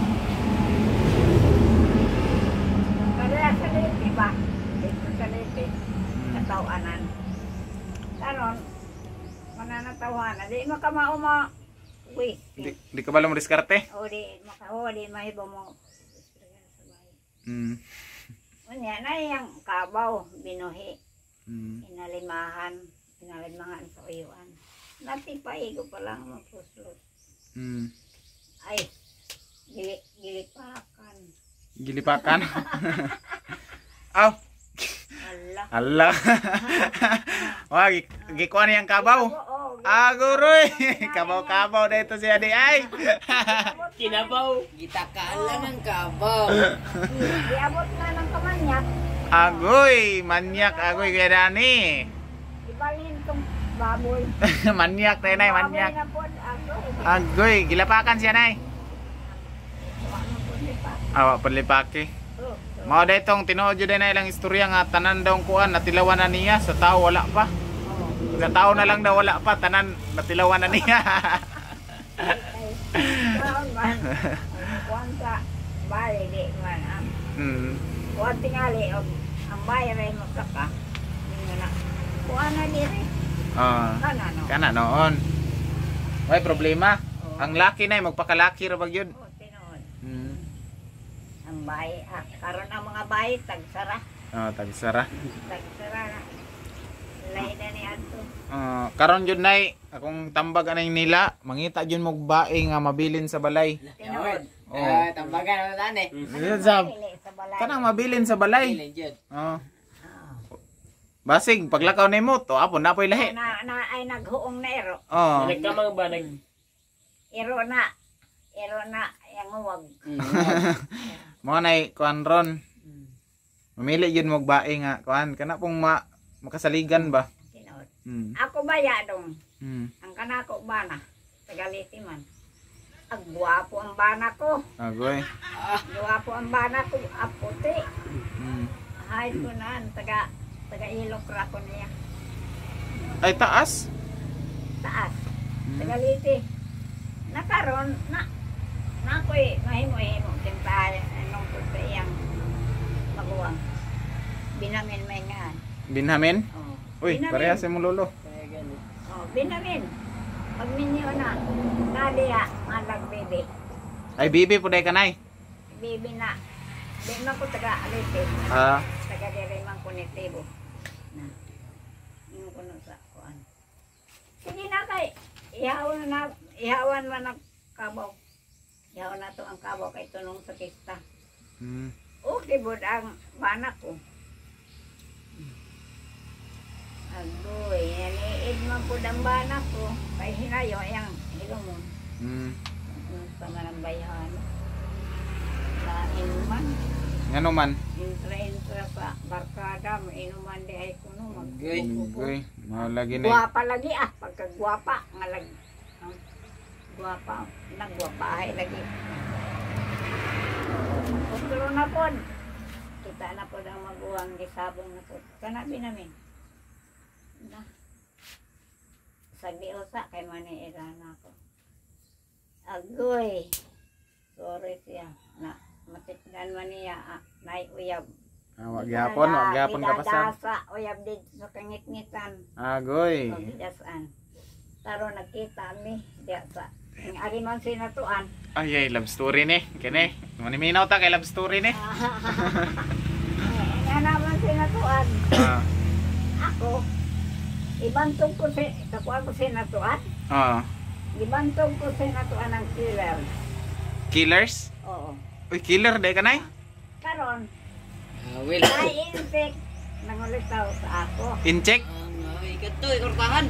Kaya sa lipi ba? Dito sa lipi. Katawanan. Karon, mananatawanan. Di makamao ma... Uy. Di ka ba mo diskarte? O di mahibo mo. Unya na yung kabaw, binuhi. Inalimahan sa uyuan. Natipaigo pa lang magpuslot. Ay, gilipakan. Gilipakan? Aw! Allah! Wah, gikuan yang kabaw. Aguroy! Kabaw-kabaw na ito si Adi ay! Kinabaw. Gitakaan lang ang kabaw. Diabot na ng kamanyak. Agoy! Manyak, agoy kaya Dani. Ibalin tong baboy. Manyak na inay, manyak. Baboy na po, agoy. Agoy, gilapakan siya nay. Awa, panlipake. Mao da itong tinuod yun na ilang istorya nga tanan daw kuan natilawan na niya sa tao wala pa. Sa tao na lang daw wala pa tanan natilawan na niya. Kuan sa bahay di man. Kuan tingali ang bahay ray makaka. Ngana. Kuan na diri. Kana noon. May problema. Ang laki na magpakalaki ra bag yun. Tinuod. Ang bahay karon ang mga bahay tagsara. Tagsara. Tagsara na. Lay na ni adto. Karon jud nay akong tambag anay nila mangita jud mo bae nga mabilin sa balay. Tinuod. Tambagan na tani. Kanang mabilin sa balay. Basig paglakaw nimo to apon na poy lahi. Ay naghuong na ero. Nagkamang ba Ero na yang uwag. Mo nay kuan ron. Mamili jud mo bae nga kuan kana pong makasaligan ba. Tinuod. Ako baya dong. Ang kanako bana tagaliti man. Agwapo ang bana ko. Agoy. Gwapo ang bana ko aputi. Hay ko na taga ilok ra ko niya. Ay, taas. Taas. Tagaliti. Nakaroon na ako'y mahimo-himo. Tintahan anong punta iyang maguwang. Binamin may nga. Binhamin? Oh. Uy, Binamin. parehas mo lolo. Kaya ganun. Oh, binamin. Pag minyo na, nadiya, malag bebe. Ay, bibi po day kanay. Bebe na. Di man ko taga-alite. Ah, Taga-dire man ko ni Tebo. Na. Yung ko nun sa kuan. Sige na kay. Ihawan man ang kabaw. Ihawan na to ang kabaw kay tunong sa kista. mm. Okay bod ang banak ko. Agoy, yaniid man po ang banak ko. Kay hinayo, yang hilumon. Mm. Sa manang bayan. Lain man. Ano man? Intra sa barkada, inuman di ay kuno. Gay. Uy, malagi na. Guwapa lagi pagkagwapa. Ngalag. Guwapa. Nagwapa ay lagi. Pagkuro na po. Kita na po ang maguwang gisabong na po. Kanabi namin. Na. Sagdi usa kay maniira na ako. Agoy. Sorry siya. Na matikdan man niya. Nay uyab. Wag gyapon kapasan. Idadasa uyab din sa kangit-ngitan. Agoy. Pagdasan. Taro nagkita mi. Diya sa. Ang ariman sinatuan. Ay, love story ni. Kini. Maniminaw ta kay love story ni. Nga naman sinatuan. Ah. Ako, ibantog ko sinatuan. Ah. Ibantog ko sinatuan ng killer. Killers? Oo. Uy, killer day kanay. Karon, Will. ay insect nangulitaw sa ako. Incheck. Ikatoy, kortahan.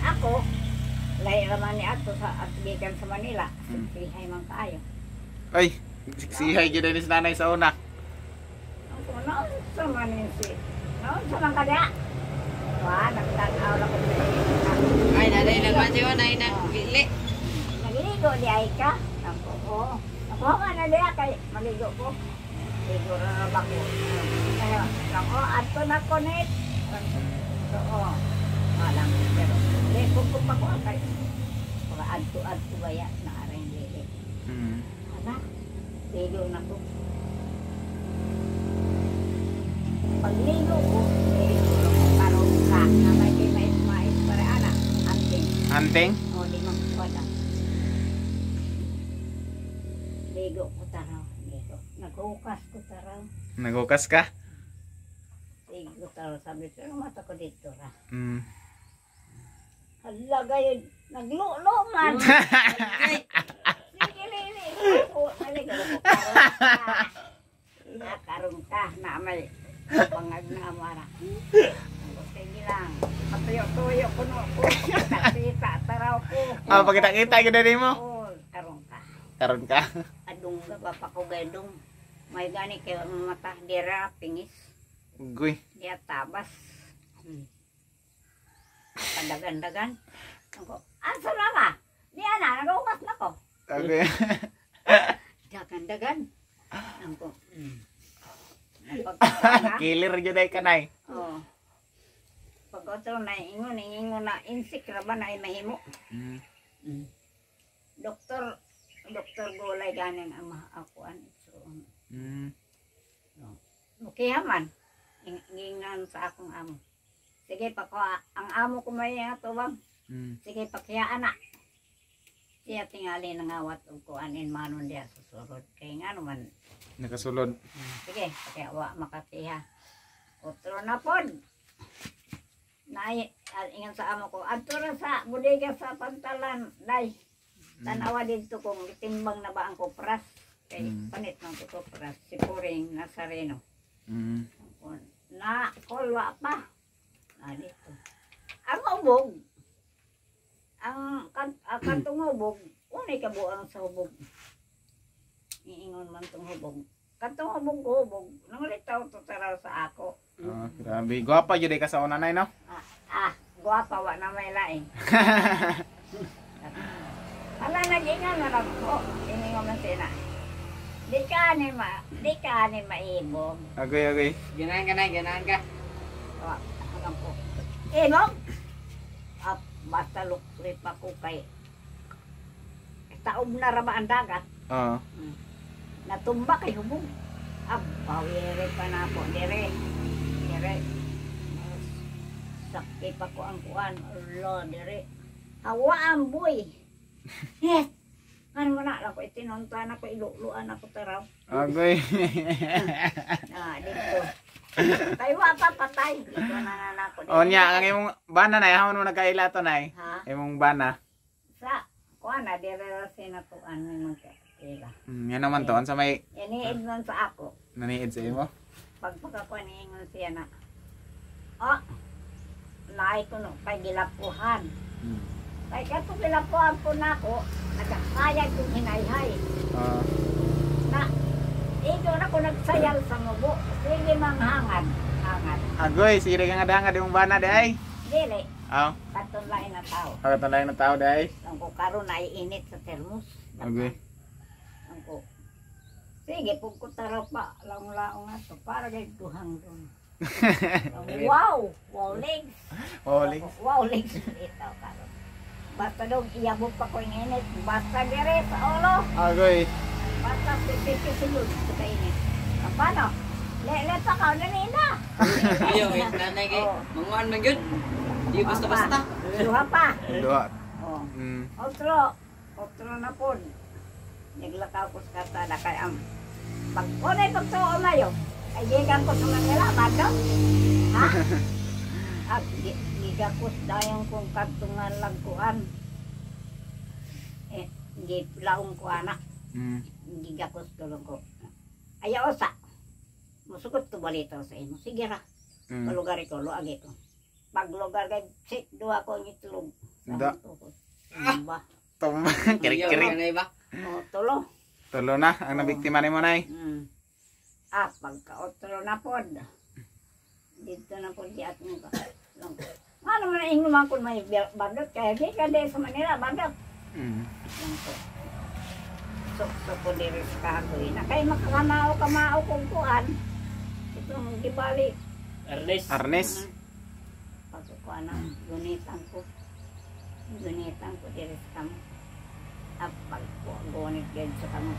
Ako, lahi raman ni ato sa atbigan sa Manila. Sihay man kaayo. Ay, sihay gyud ni sa nanay sa una. Ako, noon sa maninsi. Noon sa mga kada. Wah, nagtanaw na ko sa Ay, naday nagmasiwa na ina. Bili. Nagiligo di ay ka. Ako, oo. Ako nga na diya kay maligo ko. Ligo na ba ko. Kaya, ako, ato na connect. Oo. Walang, pero, kung pa ko kay. Para adto ba ya na aring dili. Mm. Ana, ligo na ko. Pagligo ko, ligo ko karon ka. Na may mais para ana. Anting. Anting? O, di man ko na. Ligo ko taraw. Ligo. Naghukas ko taraw. Nagukas ka? Ligo taraw. Sabi, pero mata ko dito ra. Mm. Hala gayon. Naglulo man. Sige, lili. Ako, naligo ko karon ka. Karon ka na may pangag na amara. Sige lang. Patuyo-tuyo ko no ko. Kita taraw ko. Ah, pagkita-kita gyud ni mo. Oo, karon ka. Karon ka. Adung ka ba pa ko gadong. May gani kay mata dira pingis. Uy. Dia tabas. Padagan-dagan. Ako, asa na ka? Di ana, nag-ukas na ko. Okay. Dagan-dagan. Ako, Killer gyud ay kanay. Oo. Pag otro na ingon na insik ra ba na mahimo. Mm. Doktor Gulay ganing ang maakuan. So, Mm. okay man. Ingingan sa akong amo. Sige pa ko, ang amo ko may tuwang. Mm. Sige pa kaya anak. Siya tingali nangawat og kuanin manon diya susurod. Kaya nga naman. Nakasulod. Sige, kaya wa makatiha. Otro na pod. Ingan sa amo ko. Adto ra sa bodega sa Pantalan. Day. Tanawa dito kung timbang na ba ang kopras. Kay panit ng kopras. Si Puring Nazareno. Mm. Na kolwa pa. Na dito. Ang ubog. Ang kantong hubog. Unay kabuang sa hubog. Iingon man tong hubog. Kantong hubog. Nangulitaw to taraw sa ako. Ah, grabe. Gwapa gyud ay ka sa una nay no? Guwapa wa na may laing. Ala nag-ingan na lang ko. Iningon man sila. Di ka ni maibog. Agoy. Ganahan ka na, ganahan ka. Alam ko. Inom? Basta luksri pa ko kay taob na raba ang dagat. Oo. Natumba kay hubog. Bawire pa na po. Dire. Sakti pa ko ang kuan. Ulo, dire. Hawa ang buhay. Yes. Ano mo na lang ko itinuntan ako, iluluan ako taraw. Agoy. Dito. Kayo pa patay. Dito na ako. O niya, ang imong bana na, hamon mo nagkaila to na Ha? imong bana. Sa, kuan na, dire sinatuan mo kila. Yan naman to, sa may Iniid nun sa ako. naniid sa imo. Pagpakakuan niingon siya na, naay ko no, kay gilapuhan. Kay kato gilapuhan po na ako, nagkasayag kong hinayhay. Na, ito na ko nagsayal sa mubo. Sige mang hangad. Agoy, sige ka nga dangad imong bana de ay. Dili, Aw, katon lain na tao. katon lang na tao de ay. Ang ko karon ay init sa termos. Agoy. Ang ko, sige, pug ko taraw pa, laong-laong na to, para kay duhang doon. Wow! Wow legs! Wow legs! Ito, karon. Basta daw, iyabog pa ko yung init. Basta dire sa ulo. Agoy. Basta pipisilod sa kainit. Paano? Lele pa ka, nanina. Iyo, nanay kay manguan man gyud. Di basta-basta. Duha pa. Duha. Oh. Mm. Otro na po. Naglakaw ko sa kasada kay am. Pag unay pagtuo mayo, ay gigan ko sa Manila, madam. Ha? Gigakos dayang kong katungan lagkuan. Gilaong ko anak. Gigakos tulong ko. Ayaw sa. Musukot to balito sa imo. Sige ra. Palugar ko, luagi ko. Pag lugar kay sit duha ko itlog. Da. Ba. Tumba, kirik-kirik. Nanay ba? Tulo. Tulo na ang nabiktima nimo nay. Pagka-otro na pod. Dito na pod diat mo ka. Ano man ang naman kung may bandot kaya di ka di sa Manila bandot. Lang po. So po diri sa kagoy na kay makakamao kung kuan. Itong gibali. Arnes. Pagkuan ang gunitan ko diri sa kamo. Pag gunit yan sa kamo.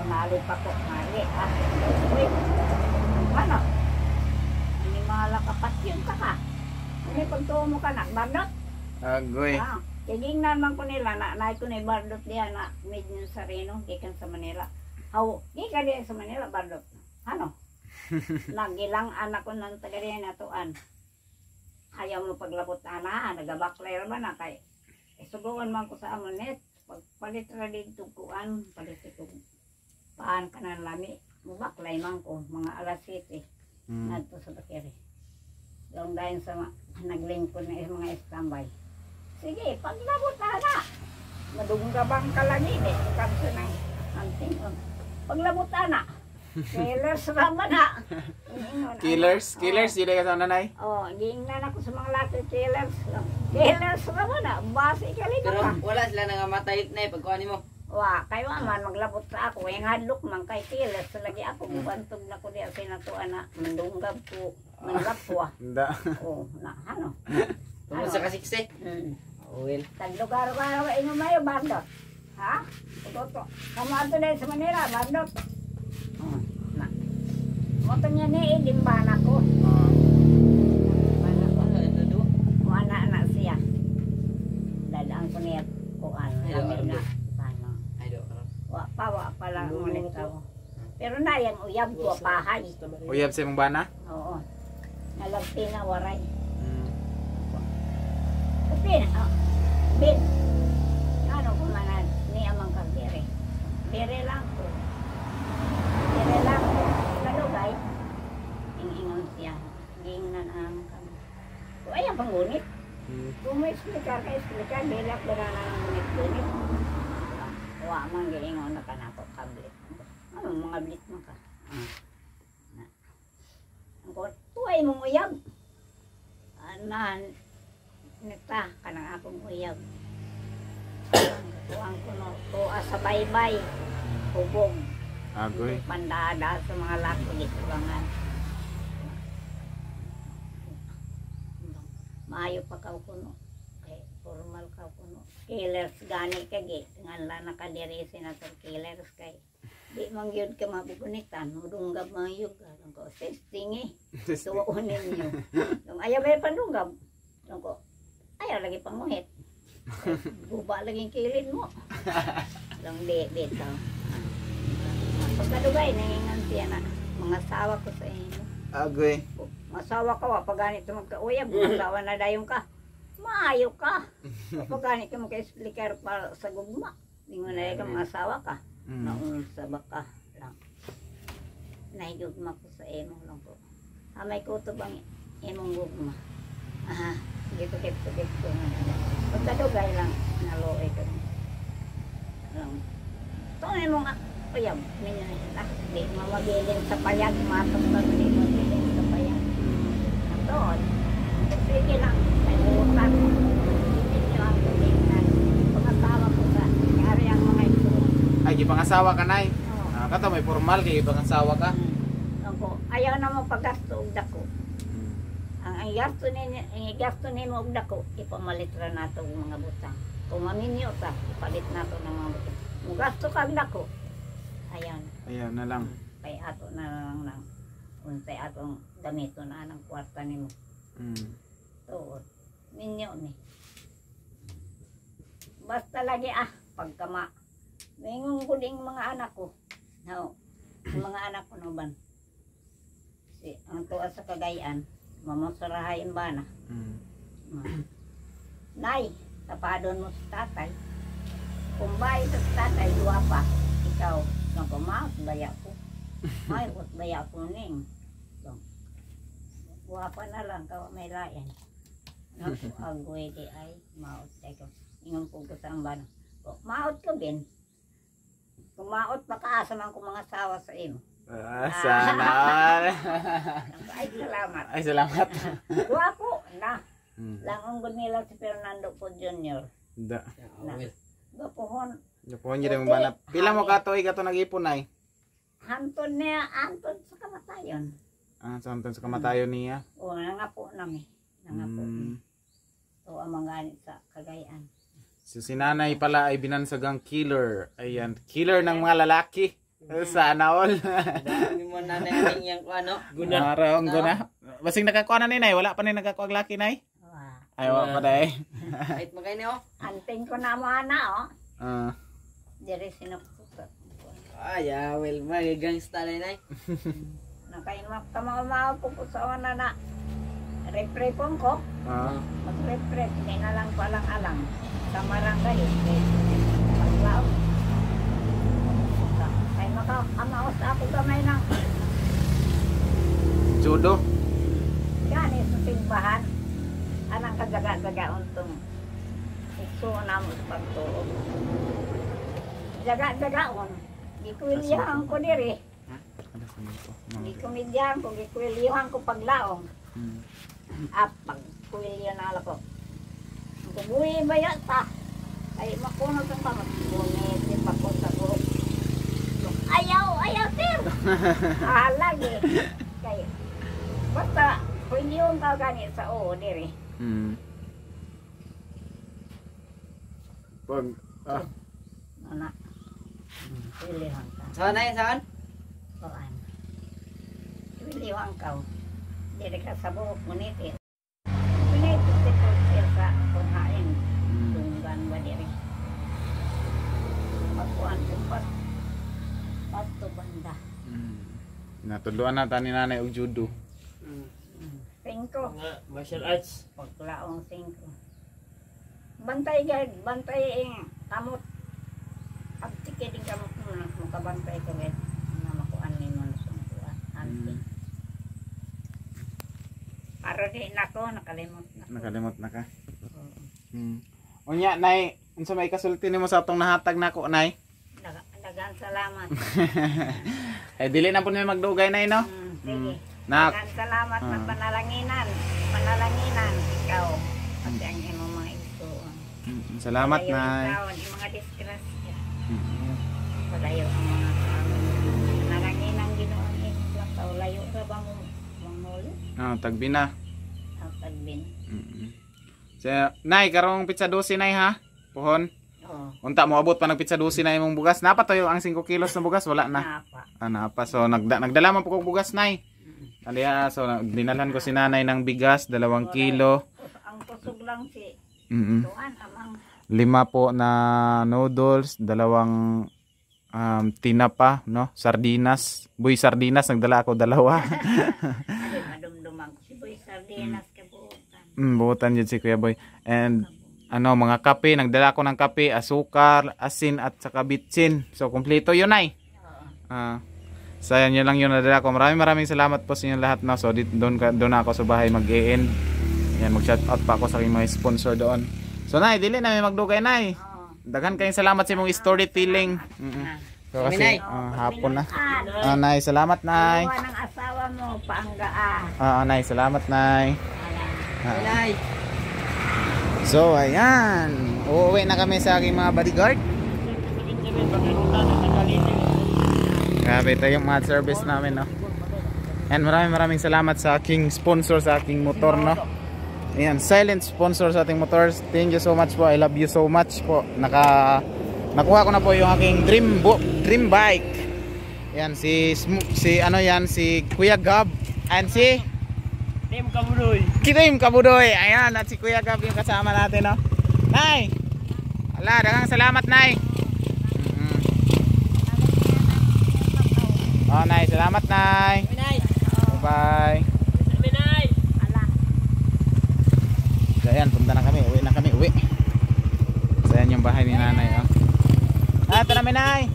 Nalo pa ko mali. Ano? Hindi malakapat yun ka. Ano pagtuo mo ka na? Bardot? Agoy. Tigingnan man ko nila na naay ko na bardot diyan na medyo sa Reno, gikan sa Manila. Gikan diyan sa Manila, bardot. Ano? Nagilang anak ko ng taga diyan na tuan. Ayaw mo paglabot na, nagabaklay naman na kay subukan man ko sa amonet. Pagpalit ra dito kuan, palit ko paan ka ng lami. Mubaklay man ko, mga alas 7. Nadto sa bakere. Yung dahil sa naglingkod na mga standby. Sige, paglabot na. Madunggabang ka lang ini. Kanto ng hunting. Paglabot na. Killers naman na. Killers, yun ka sa nanay. Giingnan ako sa mga laki killers. Killers naman na. Basi ka rin Pero ka. wala sila nangamatay na pagkuan mo. Kayo man, maglabot sa ako. Yung hadlok man kay killers. Lagi ako, bubantog na ko di. Sinatuan na. Mandunggab ko. Manlapwa. Da. Ano? Tungkol sa kasikse. Well. Taglugar-lugar ka inyo mayo, bandot. Ha? Ito. Kamu ato dahil sa Manila, bandot. Moto niya ni Ilimban ako. Mana siya. Dadaan ko niya kuan. Kami na. Wa pa lang ulit ako. Pero na yung uyab ko, pahay. Uyab sa imong bana? Oo. Nalagti na waray. Kasi bin. Ano kung mga ni amang kagdiri. Diri lang ko. Kalugay. Ingon siya. Gingnan ang kami. So ayan pangunit. Kung may explicar ka, explicar. Bilak ko na ng ngunit-ngunit. Wa man giingon na kanako kablit. Ano mga blit mo ka? Ang tuway mong uyab. Nita kanang akong uyab. Tuwang ko no. Tuwa sa baybay. Hubog. Agoy. Pandada sa mga lako dito langan. maayo pa ka kuno. Kay formal ka kuno. Killers gani kagi ngan la nakadiri senator killers kay di man gyud ka mabugunitan mudunggab mayug ko testing tuunin niyo. Nung ayaw may pandunggab. Nung ko ayaw lagi panguhit. Buba lagi kilid mo. Lang di bitaw. Pagkadugay nangingan siya na mga sawa ko sa inyo. Agoy. Masawa ka wa pag ganit magkauyab, masawa na dayon ka. Maayo ka. Pag ganit ka magka-explicar para sa gugma. Di mo na ka masawa ka. Naunsa ba ka lang. Naigugma ko sa imong lang ko. May kuto bang imong gugma. Aha, sige ko. Pagkadugay lang naloy ka. Lang. Ito imong uyab. Di mamabilin sa payag. Matong na di mamabilin sa payag. Doon. Sige lang. May utang. Hindi nyo ang tulingan. Pangasawa ko sa nangyari ang mga ito. Ay, gipangasawa ka nay. Oo. Kato may formal kay gipangasawa ka. Ako, ayaw na mo paggasto og dako. Ang gasto nimo og dako, ipamalit ra nato og mga butang. Kung maminyo ta, ipalit nato ng mga butang. Kung gasto kag dako, ayaw na. Ayaw na lang. Kay ato na lang nang unsay atong gamiton na ng kwarta nimo. Tuod. Minyo ni. Basta lagi pagkama. Mingon ko ding mga anak ko. No. Ang mga anak ko no ban. Si ang tuwa sa Cagayan, mamosarahayin ba na? Nay, tapadon mo sa tatay. Kung bahay sa tatay, duwa pa. Ikaw, nagkumaot, baya ko. May baya ko ning. Wapa na lang kawa may layan. Agoy di ay maot ko. Ingon ko sa amban. Maot ka bin. Kung maot makaasa man ko mga sawa sa imo. Sana all. Ay salamat. Ay salamat. Guwapo na. Langong gud nila si Fernando po Jr. Da. Gapuhon. Yapon niya rin banap. Pila mo katoy kato nag-ipon ay? Hantod niya, hantod sa kamatayon. Sa anton sa kamatayon niya. O, nangapo nami. Nangapo. So, ang mga ganit sa Cagayan. So si nanay pala ay binansagang killer. Ayan, killer ng mga lalaki. Sana all. Dami mo nanay aning yang ano. Guna. Araw, guna. Basing nakakuha na ni nay, wala pa ni nakakuha laki nay. Ay, wala pa day. Kahit magay niyo. Anting ko na mo ana, Diri sinuksuka. Ay, well, may gangsta nay. Nakaimak kamao-mao po sa wana na. Repre po ko. Mag-repre. Hindi na lang palang alang. Kamarang kahit. Paglaw. Ay makakamaos ako gamay ng Judo. gani sa simbahan. Anang kagaga-gaga untong ikso na mo sa pagtuog. Jaga-jagaon. Gikwilyahan ko diri. Gikumidyahan ko, gikwilyahan ko paglaong. Pagkwilyo na ako. Kubuhi ba yata? Ay makunod ang pamag. Bumiti pa ko sa buhok. Ayaw, sir! Lagi. Kaya, basta, kwilyon ka ganit sa diri. Pag, Ano? Kwilyon ka. Saan na saan? Kuan. Kwilyon ka. Diri ka sa buhok, muniti. Muniti ko siya sa kunhain. Tunggan ba diri. Pagkuhan ko pasto banda. Natuluan na tani nanay og judo. 5. Mga martial arts. Paglaong 5. Bantay gad, bantay kamot. Pagtike din kamot mo na makabantay ka gad. Na makuan ni mo sa kuan. Anti. Pero di nako nakalimot na. Nakalimot na ka. Unya nay, unsa may kasulti nimo sa atong nahatag nako nay? Dagan salamat. Ay dili na pud may magdugay nay no. Sige. Nak. Dagan salamat na panalanginan. Panalanginan ikaw. Pati ang imong mga igsuon. Salamat Palayo nay. ikaw, ang mga disgrasya. Palayo ang mga panalanginan Ginoo ni Ikaw layo ra ba mo manguli? Tagbi na. Ang tagbin. Nay, karong pizza 12 nay ha. Puhon. Oh, Unta mo abot pa ng pizza 12 na imong bugas. Napa to yung ang 5 kilos na bugas wala na. napa. Napa. So nagdala man po kog bugas nay. Aliya, so dinalhan ko si nanay ng bigas 2 kilo. Ang kusog lang si Mm. Tuan amang 5 po na noodles, 2 tinapa, no? Sardinas. Boy sardinas nagdala ako 2. madumdumang ko si Boy Sardinas kabuutan. Buutan yun si Kuya Boy. And mga kape, nagdala ko ng kape, asukar, asin at saka bitsin. So kumpleto yun ay. Sayang yun lang yun nadala ko. Maraming salamat po sa inyo lahat na. So doon ako sa bahay mag-e-end. Yan, mag-shout out pa ako sa aking mga sponsor doon. So nay, dili na may magdugay nay. Daghan kayong salamat sa imong storytelling. So kasi hapon na. Nay, salamat nay. Awa ng asawa mo, paanggaan. Nay, salamat nay. Nay. So ayan, uuwi na kami sa aking mga bodyguard. Grabe ito yung mga service namin, no. And maraming salamat sa aking sponsor sa aking motor, no. Ayan, silent sponsor sa ating motors. Thank you so much po. I love you so much po. Nakuha ko na po yung aking dream bike. Ayan, si Kuya Gab and si Tim Kabudoy. Tim Kabudoy. Ayan, at si Kuya Gab yung kasama natin, no. Nay, daghang salamat nay. Nay, salamat nay. Bye. Nay. So ayan, punta na kami, uwi. So ayan yung bahay ni nanay, oh. Ito namin nay.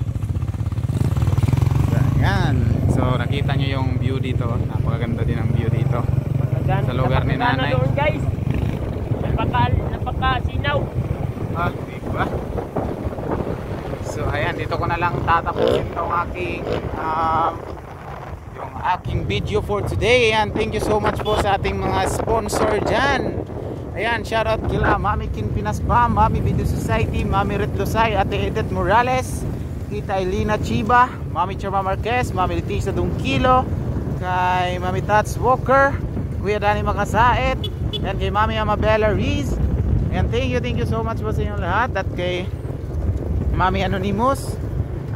So ayan, so nakita nyo yung view dito, napakaganda din ang view dito sa lugar ni nanay. Doon, guys. Napakasinaw. Diba? So ayan, dito ko na lang tatapusin itong yung aking video for today. Ayan, thank you so much po sa ating mga sponsor dyan. Ayan, shoutout kila Mami Kin Pinaspa, Mami Video Society, Mami Rit Losay, Ate Edith Morales, Tita Elena Chiba, Mami Chama Marquez, Mami Leticia Dungkilo, kay Mami Tats Walker, Kuya Danny Makasaet, and kay Mami Amabella Rees. Ayan, thank you so much po sa inyong lahat. At kay Mami Anonymous,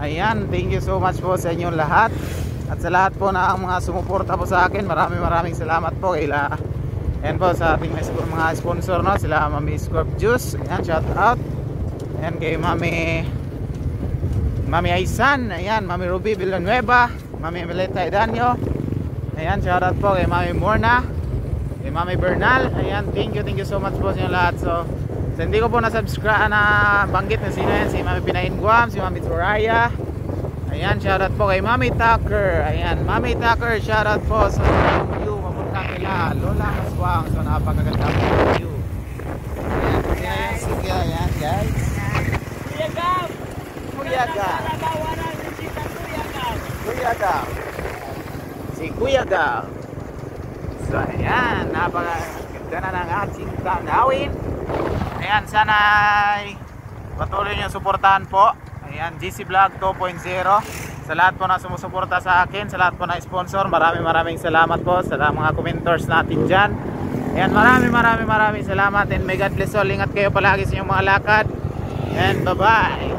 ayan, thank you so much po sa inyong lahat. At sa lahat po na ang mga sumuporta po sa akin, maraming salamat po kaila. Ayan po sa ating mga sponsor, no? Sila Mami Scorp Juice, ayan, shout out. Ayan kay Mami Aisan, ayan, Mami Ruby Villanueva, Mami Meleta Edanyo, ayan, shout out po kay Mami Morna, kay Mami Bernal. Ayan, thank you so much po sa inyo lahat. So hindi ko po na-subscribe na banggit na sino yan, si Mami Pinain Guam, si Mami Soraya. Ayan, shoutout po kay Mami Tucker. Ayan, Mami Tucker, shoutout po sa view. Mapunta kila Lola Maswang. So napakaganda po yung view. Ayan, sige, ayan guys. Kuya Gab. Kuya Gab. Si Kuya Gab. So ayan, napakaganda na ng ating tanawin. Ayan, sana patuloy nyo suportahan po. Ayan, GC Vlog 2.0. Sa lahat po na sumusuporta sa akin, sa lahat po na sponsor, maraming salamat po sa mga commentors natin dyan. Ayan, maraming salamat, and may God bless all. Ingat kayo palagi sa inyong mga lakad, and bye bye.